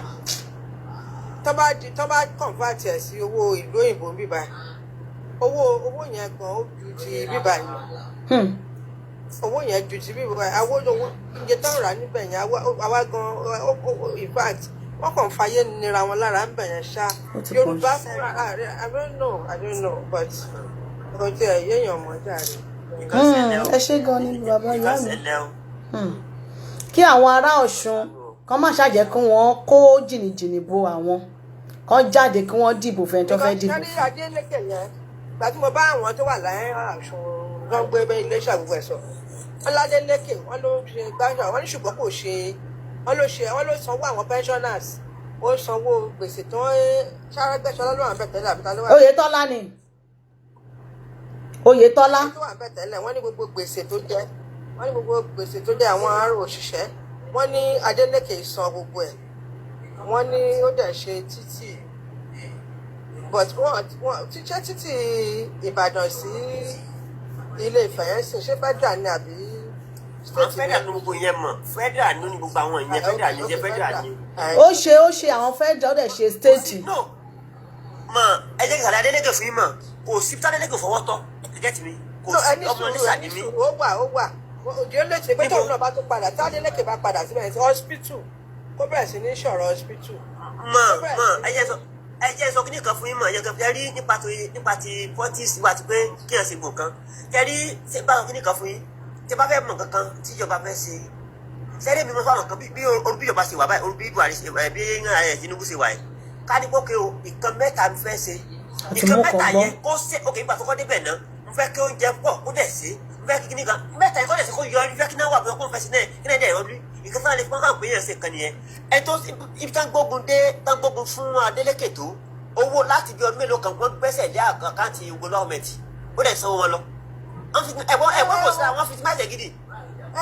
tó bá convert ẹ̀ sí owó ìlú òyìnbó bíbá owó yẹn gan ó ju ti bíbá yìí owó yẹn ju ti bíbá yìí owó iye tó ń rà níbẹ̀ yẹn àwa gan in fact wọ́n kàn fàyè nira wọn lára ń bẹ̀ yẹn ṣá Yorùbá fúnra I don't know but kò tí ẹ yéèyàn mọ̀ jàre. ẹ ṣe gan ni bàbá ìyá mi kí àwọn ará Ọ̀ṣun kan má ṣàjẹ́ kí wọ́n kó jìnnìjìnnì bo àwọn kan jáde kí wọ́n dìbò fẹ́ tó fẹ́ dìbò. nítorí Adélékè yẹn gbà tí mo bá àwọn tó wà láyé Ọ̀ṣun lọ́n gbé bẹ́ẹ̀ ilé ìṣàgbọ̀gbọ̀ ẹ̀sọ́ wọn ládélékè wọn ló ṣe gbáṣọ wọn ní ṣùgbọ́n kò ṣe wọn ló sanwó àwọn pensioners ó sanwó gbèsè tó ń ṣàrẹ́gbẹ̀ṣọ́ lọ́wọ́ àwọn bẹ̀tẹ̀ tàbí ta ló wà. Oyètọ́lá ni Oyètọ́lá. tó wà bẹ̀tẹ̀ lẹ̀ wọ́n ní gbogbo gbèsè tó jẹ́ àwọn ará òṣìṣẹ́ wọ́n ní Adélékè san gbogbo ẹ̀ wọ́n ní ó dẹ̀ ṣe títì but wọ́n ti ṣe títì Ìbàdàn sí Ilé Ifẹ̀ yẹn sì ṣe federal ni àbí state. federal ní gbogbo yẹn mọ̀ federal ní gbogbo àwọn ìyẹn federal ní jẹ́ federal ní. ó ṣe àwọn federal ó dẹ̀ ṣe state. no mọ ẹ jẹ́ kí sàlẹ̀ Adélékè fún yín mọ̀ kò sí tí Adélékè fọwọ́ tọ́ ẹ get me kò sí ọmọ oníṣàdí mi. ó wà òdi ó lè ṣe pé tóun náà bá tó padà tí Adélékè bá padà síbẹ̀ sí hospital kó bẹ̀rẹ̀ sí ní ṣọ̀rọ̀ hospital. ẹ jẹ́ sọ kí nìkan fún yín mọ̀ ẹ̀yẹ́ kan fẹ́ rí nípa ti politics wà ti pé kí ẹ̀ ṣe gbò kan fẹ́ rí ṣé bá sọ kí nìkan fún yín tí bá fẹ́ mọ̀ kankan tí ìjọba fẹ́ ṣe sẹ́rí mi mọ́ fáwọn kan bí olùbíjọba ṣe wà báyìí olùbí Buhari ṣe wà bí Tinubu ṣe wà yìí ká ní pókè o ìkan mẹ́ta mi fẹ́ ṣe ìkan mẹ́ta yẹn kó ṣe òkè ìgbà tó kọ́ débẹ̀ náà mo fẹ́ kí oúnjẹ pọ̀ kó dẹ̀ ṣe fẹ́ kí kíní kan mẹ́ta yẹn kọ́ dẹ̀ ṣe kó yọ ọdún fẹ́ kí náà wà bí wọ́n kó fẹ́ sí náà kí náà dẹ̀ ọdún ìkan fún alẹ́ fún pé yẹn ṣe kan nìyẹn ẹ tó ibi tán gbógun fún Adélékè tó owó láti bí ọdún mélòó kan wọ́n gbẹ́sẹ̀ lé àkáǹtì ìwé gọ́ọ̀mẹ̀ntì ó dẹ̀ sanwó wọn lọ ẹ̀wọ́n kò sí àwọn fi máṣe gidi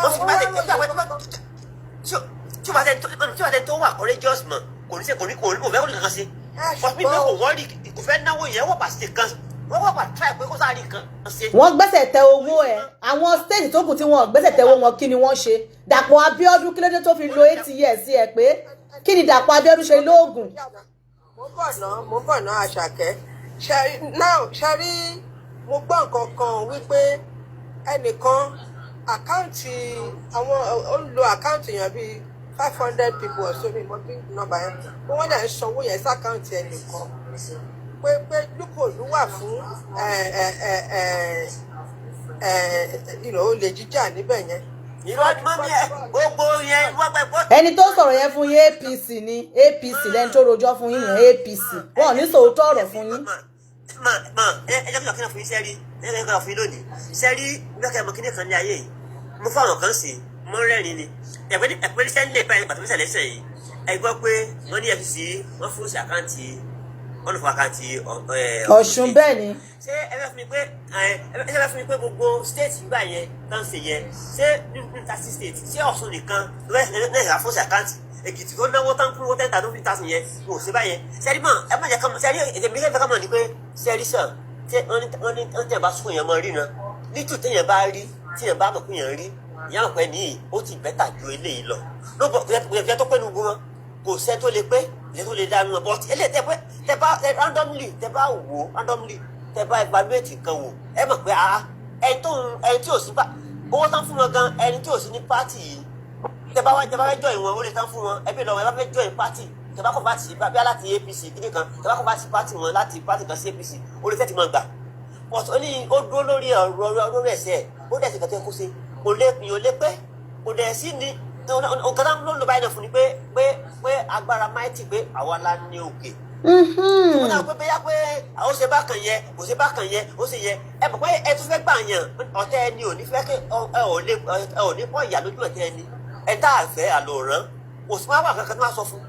wọ́n fi máṣe gidi tí wàá tẹ tó wà courageous mọ̀ kò ní fẹ́ kó nǹkan ṣe kọ́sí pé kò wọ́n rí kò fẹ́ náwó yẹn wọ́n pàṣẹ kan wọ́n wà try pé kó sáà rí nǹkan ṣe. wọ́n gbẹ́sẹ̀ tẹ owó ẹ̀ àwọn state tó kù tí wọ́n gbẹ́sẹ̀ tẹ owó wọn kí ni wọ́n ṣe Dàpọ̀ Abíọ́dún kí ló dé tó fi lo 8 years sí ẹ pé kí ni Dàpọ̀ Abíọ́dún ṣe lóògùn. mo bọ̀ ná Àṣàkẹ́ ṣe rí mo gbọ́ nǹkan kan wípé ẹnìkan àkáǹtì àwọn ó ń lo àkáǹtì yẹn bíi 500 people or so ní mọ́bí nọ́mbà yẹn pé wọ́n dẹ̀ ń sanwó yẹn sákáǹtì ẹnìkan pé lúkòlù wà fún olè jíjà níbẹ̀ yẹn. ẹni tó sọ̀rọ̀ yẹn fún yín APC ni APC lẹ́ni tó rojọ́ fún yín yẹn APC wọn ò ní sòótọ́ ọ̀rọ̀ fún yín. ẹ jẹ́ kí n kọ́ fún yín sẹ́rí ẹ jẹ́ kí n kọ́ fún yín lónìí sẹ́rí gbẹ́kẹ̀ mọ́ kíní kan ní ayé yìí mo fáwọn kan sí mo rẹ́rìn ni ẹ̀pẹ́ ní sẹ́ńdẹ̀ báyìí pàtó mẹ́sàn lẹ́sẹ̀ yìí ẹ gbọ́ pé wọ́n ní FCC wọ́n fún sí àkáǹtì wọ́n lọ fún àkáǹtì Ọ̀ṣun bẹ́ẹ̀ ni. ṣé ẹ fẹ́ fún mi pé gbogbo state gbà yẹn tán ṣe yẹn ṣé ní 30 state ṣé Ọ̀ṣun nìkan lẹ́yìn fún sí àkáǹtì Èkìtì tó náwó tán kún owó 10,000 yẹn kò sí báyẹn ṣẹ́rí mọ̀ ẹ má jẹ́ kán mọ̀ ṣẹ́rí èdè mi fẹ́ kán mọ̀ ni pé ṣẹ́rí sàn wọ́n ní tẹ̀ bá sún yẹn mọ́ rí náà nítù téèyàn bá rí téèyàn bá mọ̀ pé yẹn rí ìyá ọ̀pẹ nìyí ó ti bẹ́tà ju eléyìí lọ lóbọ̀ kò tó pẹ́ nu gbọ́n kò sẹ́ tó lè pé lè tó lè dánú ọ̀ bọ́t eléyìí tẹ bá randomly tẹ bá wò randomly tẹ bá evaluate nǹkan wò ẹ mọ̀ pé ẹni tí ò sí owó tán fún wọn gan ẹni tí ò sí ní pátì yìí tẹ bá fẹ́ join wọn ó lè tán fún wọn ẹbí lọ́wọ́ ẹ bá fẹ́ join pátì tẹ bá kọ́ bá ti bí láti APC kíní kan tẹ bá kọ́ bá ti pátì wọn láti pátì kan sí APC ó lè fẹ́ ti mọ̀ gbà but ó ní ó dúró lórí ọ̀rọ̀ ẹ̀sẹ̀ ó dẹ̀ sì kẹ́tẹ́ kó ṣe kò lè pín ó lé pé kò dẹ̀ sí ni nǹkan náà ló ń lo báyìí náà fún ni pé agbára máìtì pé àwa la ní òkè. ó náà pé bóyá pé ó ṣe bákan yẹ kò ṣe bákan yẹ ó ṣe yẹ ẹ mọ̀ pé ẹ tún fẹ́ gbà yàn ọ̀tẹ̀ ẹni ò ní fẹ́ kí ẹ ò ní pọ̀ ìyá lójú ọ̀tẹ̀ ẹni ẹ tá àfẹ́ àlòrán kò sí máa wà kankan tó máa sọ fún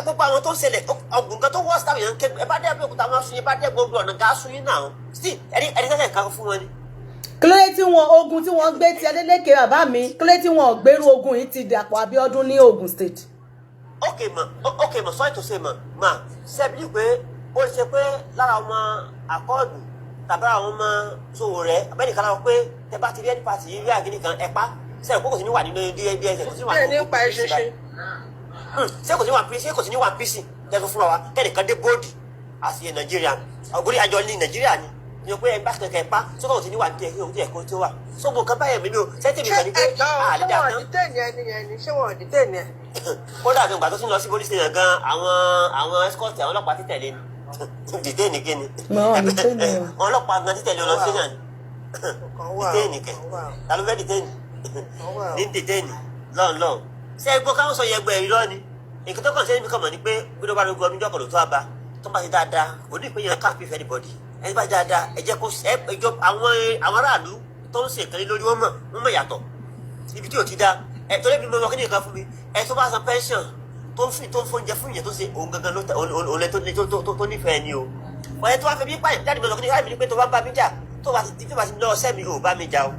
gbogbo àwọn tó ń ṣẹlẹ̀ ọ̀gùn kan tó wọ́ sítáwì yẹn ń ké ẹ bá dé Abẹ́òkúta wọn sún yín bá dé gbogbo ọ̀nà gáà sún yín náà sí ẹni tẹ́lẹ̀ kan fún wọn ni. kílódé tí ogun tí wọ́n gbé ti Adélékè bàbá mi kílódé tí wọ́n gbèrú ogun yìí ti Dàpọ̀ Abíọ́dún ní Ògùn state. ok mọ sorry to say mọ sẹbi pé ó ṣe pé lára ọmọ àkọọdù tàbí àwọn ọmọ sòwò rẹ abẹ́nìkan láwọn pé tẹ bá ti rí ẹni pàtì rí àgínní kan ẹ pa sẹ́yìn kó kò sí ní wà nínú ẹgbẹ́ kò sí ní wà nínú ṣé kò sí ní wà píìsì tẹ́tù fúnra wa kẹ́nìkan dé bóòdì àti nàìjíríà ògbórí àjọ ní nàìjíríà ni ní o pé ẹgbẹ́ kẹ̀kẹ́ pa sọ́kọ̀ kò sí ní wà ní ẹ̀kọ́ tó wà sọ́gbọ̀n kan báyẹn mi ni o sẹ́tìmì kan ní pé àlejò àtàn kódà àti ìgbà tó ti ń lọ sí police station gan àwọn escort àwọn ọlọ́pàá títẹ̀lé ni dìde ní kíni ọlọ́pàá gan títẹ̀lé ọlọ́ station dìde ní kẹ ta ló fẹ́ dìde ní dìde ní lọ́nlọ́n ṣé ẹgbọ́n káwọn sọ yẹn gbẹ irọ́ ni nǹkan tó kàn sí ẹni kàn mọ̀ ni pé bí ló bá lóko ọdún jọ́kọ̀ ló tó àbá tó bá ti dáadáa kò ní ìpínyẹn káàpì fẹ́ anybody ẹni bá ti dáadáa ẹ jẹ́ kó ẹjọ́ àwọn aráàlú tó ń ṣe ìkànnì lórí wọn mọ̀ yàtọ̀ ibi tí ò ti dá ẹ tó lé bí mo mọ kí ni nǹkan fún mi ẹ tó bá san pension tó ń fóúnjẹ fún ìyẹn tó ṣe òun gangan olè tó nífẹ̀ẹ́ ni o ọ̀yẹ́ tó wá fẹ́ bí pààyàn jáde mi lọ kí ni káyọ̀ mi ní pé tó bá ń bá mi jà tó bá ti lọ ọsẹ mi ò bá mi jà o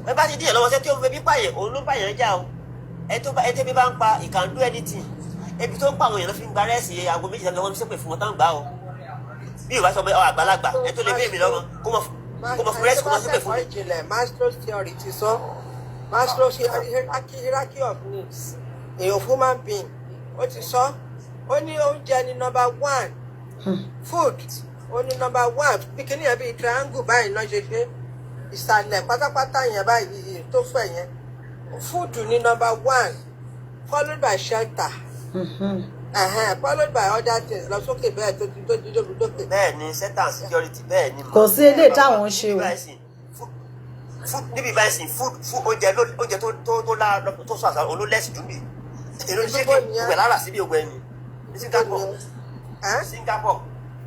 ẹ bá ti díẹ̀ lọ́wọ́ sẹ́ tí ó fẹ́ bí pààyàn òun ló bàyàn jà o ẹ tẹ́ bí bá ń pa he can do anything ebi tó ń pa àwọn èèyàn fi ń gba rẹ́ẹ̀sì aago méjì lọ́wọ́ ní sẹ́pẹ̀ fún wọn tán gbà o bí ìwà sọ pé àgbàlagbà ẹ tó lè bí èmi lọ́wọ́ kó mọ fún rẹ́ẹ̀sì kó mọ sẹ́pẹ̀ fún mi. Maslow's theory ti sọ Maslow's hierarchy of needs a human being ó ti sọ ó ní oúnjẹ ní number 1 food ó ní number 1 bikini yẹn bíi triangle báyìí náà ṣe ṣe ìsàlẹ̀ pátápátá yẹn báyìí tó fẹ̀ yẹn food ní number 1 followed by shelter followed by other things lọ sókè bẹ́ẹ̀ tó ti dókè. bẹ́ẹ̀ ni shelter and security bẹ́ẹ̀ ni. kò sí ilé táwọn ń ṣe o. níbi báyìí sìn oúnjẹ tó sọ àṣà olólẹ́sì dùnmí èrò ní ṣéke ìwẹ̀ lára síbi ògbẹ́ ni ní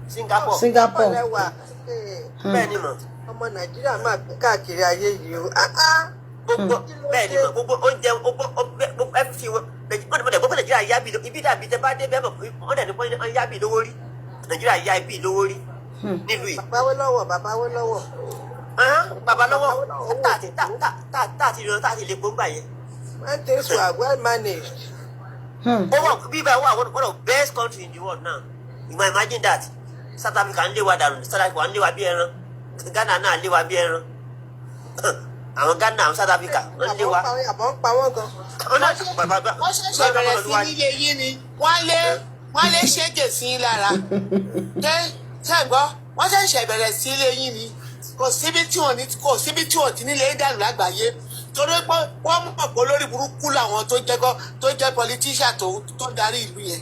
Singapore bẹ́ẹ̀ ni mọ̀. ọmọ nàìjíríà máa gbé káàkiri ayé yìí o. gbogbo bẹ́ẹ̀ ni mọ̀ gbogbo oúnjẹ ẹ fi wọn gbogbo nàìjíríà yá bí ibi dàbí tẹ bá dé bẹ́ẹ̀ mọ̀ wọ́n dẹ̀ ní wọ́n yá bí lówó rí nàìjíríà yá bí lówó rí nílùú yìí. bàbá wó lọ́wọ́. bàbá lọ́wọ́ táàtì lè gbóngbà yẹn. when things were well managed. Viva one of the best country in the world now. You might imagine that. South Africa ń lé wa dànù, South Africa ń lé wa bí ẹran, Ghana náà lé wa bí ẹran. Àwọn Ghana àwọn South Africa ń lé wa. Àbọ̀ ń pa wọ́n gan. Wọ́n ṣẹ̀ṣẹ̀ bẹ̀rẹ̀ sí nílé yín ni wọ́n lé ṣége sí i lára. Ṣẹ́gbọ́ wọ́n ṣẹ̀ṣẹ̀ bẹ̀rẹ̀ sí ilé yín ni kò síbi tí wọ́n ti nílé dànù lágbàáyé. Torí pé wọ́n mọ̀ pé olórí burúkú làwọn tó jẹ́ politician tó darí ìlú yẹn.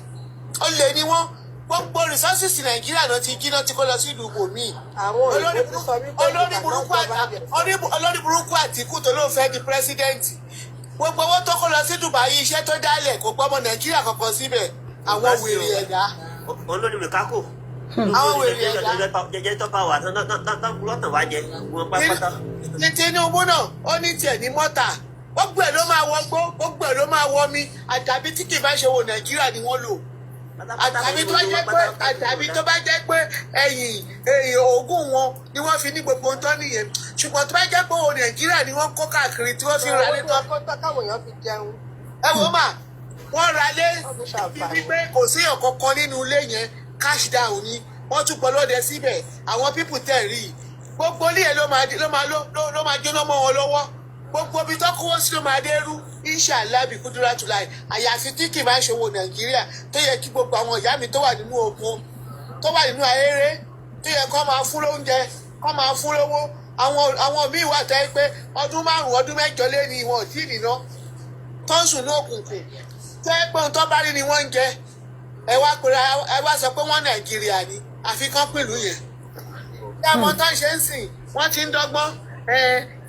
Ó lè ní wọ́n gbogbo resources Nàìjíríà náà ti jí náà ti kó lọ sí ìlú ibòmíì. Olórí burúkú Àtíkù tó ló fẹ́ di president. Gbogbo owó tó kó lọ sí Dubai iṣẹ́ tó dálẹ̀ kò gbọ́mọ Nàìjíríà kankan síbẹ̀. Àwọn wèrè ẹ̀dá. Olórí mi kákò. Àwọn wèrè ẹ̀dá. Jẹjẹ tó bá wà tán lọ́tàn wá jẹ wọn pátápátá. Ní Tinubu náà ó ní tiẹ̀ ní mọ́tà gbogbo ẹ̀ ló máa wọ gbó gbogbo ẹ̀ ló máa wọ mi àdàbí tí kì í bá ṣe wo Nàìjíríà ni wọ́n lò àdàbí tó bá jẹ́ pé ẹ̀yìn oògùn wọn ni wọ́n fi ní gbogbo ohun tó nìyẹn ṣùgbọ́n tó bá jẹ́ pé wo Nàìjíríà ni wọ́n kó káàkiri tí wọ́n fi ra lé tán. Ẹ wo mà wọ́n ra lé bíbí pé kò sí ọ̀kankan nínú ilé yẹn cash down ni wọ́n tún pọ̀ lóde síbẹ̀ àwọn pípù tẹ̀ rí i gbogbo ilé yẹn ló máa jóná mọ́ wọn lọ́wọ́ gbogbo ibi tó kówó sí ló máa dé rú inshallah bí kúdúrà tù láì àyàfi tí kì í máa ń ṣòwò Nàìjíríà tó yẹ kí gbogbo àwọn ìyá mi tó wà nínú oko tó wà nínú ahéré tó yẹ kó máa fún lóúnjẹ kó máa fún lówó àwọn míì wà tẹ́ pé ọdún 5 ọdún 8 lé ní ìwọ̀n tí nìna tó ń sùn ní òkùnkùn tẹ́ pé ohun tó bá rí ni wọ́n ń jẹ ẹ wá sọ pé wọ́n Nàìjíríà ni àfi kán pẹ̀lú yẹn. Àwọn tó ń ṣe ń sìn wọ́n ti ń dọ́gbọ́n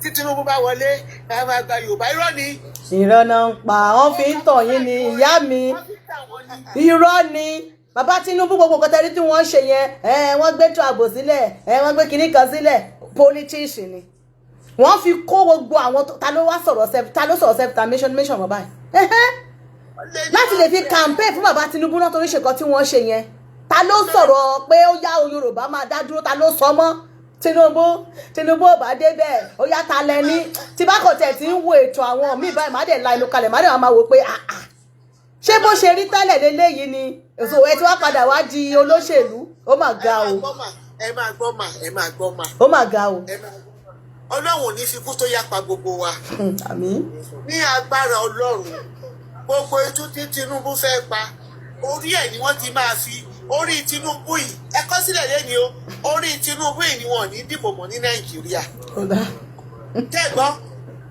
tí Tinubu bá wọlé ẹ máa gba Yorùbá irọ́ ni. Irọ́ náà ń pa wọ́n fi ń tàn yín ni ìyá mi irọ́ ni bàbá Tinubu gbogbo nǹkan tẹ́rí tí wọ́n ṣe yẹn wọ́n gbé tó ààbò sílẹ̀ wọ́n gbé kinní kan sílẹ̀ politician ni wọ́n fi kó gbogbo àwọn ta ló sọ̀rọ̀ self-determination mọ́ báyìí láti lè fi campaign fún bàbá Tinubu náà torí ṣèkan tí wọ́n ṣe yẹn ta ló sọ̀rọ̀ pé ó yá Yorùbá máa dá dúró ta ló sọ mọ́ Tinubu ò bá débẹ̀ ó yá ta lẹ́ni tí bá kò tẹ̀ tí ń wo ètò àwọn míì báyìí má dẹ̀ la inú kalẹ̀ má dẹ̀ máa wò pé ṣé bó ṣe rí tẹ́lẹ̀ lélẹ́yìí ni èso ẹ ti wá padà wá di olóṣèlú ó mà ga o. ẹ máa gbọ́ mà. ó mà ga o. Ọlọ́run ò ní fi kú tó yapa gbogbo wa. Àmín. Ní agbára Ọlọ́run gbogbo etú tí Tinubu fẹ́ pa orí ẹ̀ ni wọ́n ti máa fi orí Tinubu yìí ẹ kọ sílẹ̀ lẹ́ni o orí Tinubu yìí ni wọ́n ní dìbò mọ́ ní Nàìjíríà. Tẹ́gbọ́n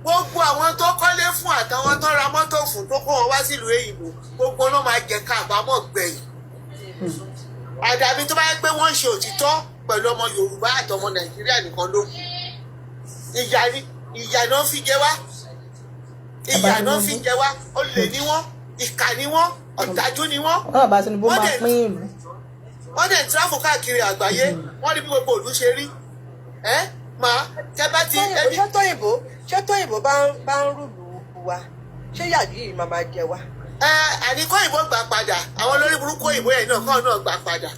gbogbo àwọn tó kọ́lé fún àtàwọn tó ra mọ́tò fún tó kó wọn wá sílùú èyìnbó gbogbo náà máa jẹ káàbámọ̀ gbẹ̀yìn. Àdàbí tó bá yẹ pé wọ́n ń ṣe òtítọ́ pẹ̀lú ọmọ Yorùbá àtọmọ Nàìjíríà nìkan ló kù. Ìyà náà fi jẹ wá. Ìyà náà fi jẹ wá. Olè ni wọ́n, ìkà ni wọ́n, ọ̀dájú ni wọ́n. Wọ́n bá Tinubu máa pín ìlú. Wọ́n dẹ̀ ń tráfù káàkiri àgbáyé. Wọ́n rí bí gbogbo ìlú ṣe rí. Màá tẹ́ bá ti. Ṣé tóyìnbó bá ń rúlù wa ṣé yàjú yìí máa jẹ wá. Àníkọ́ òyìnbó gbà padà àwọn olórí burúkú òyìnbó yẹn náà kọ́ náà gbà padà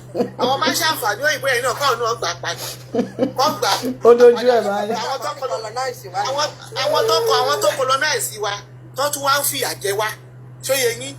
àwọn máa ń ṣàǹfààní òyìnbó yẹn náà kọ́ náà gbà padà wọ́n gbà. Ó lójú ẹ̀ báyìí. Àwọn tó colonize wa tó tún wá ń fìyà jẹ wá ṣó yẹ yín.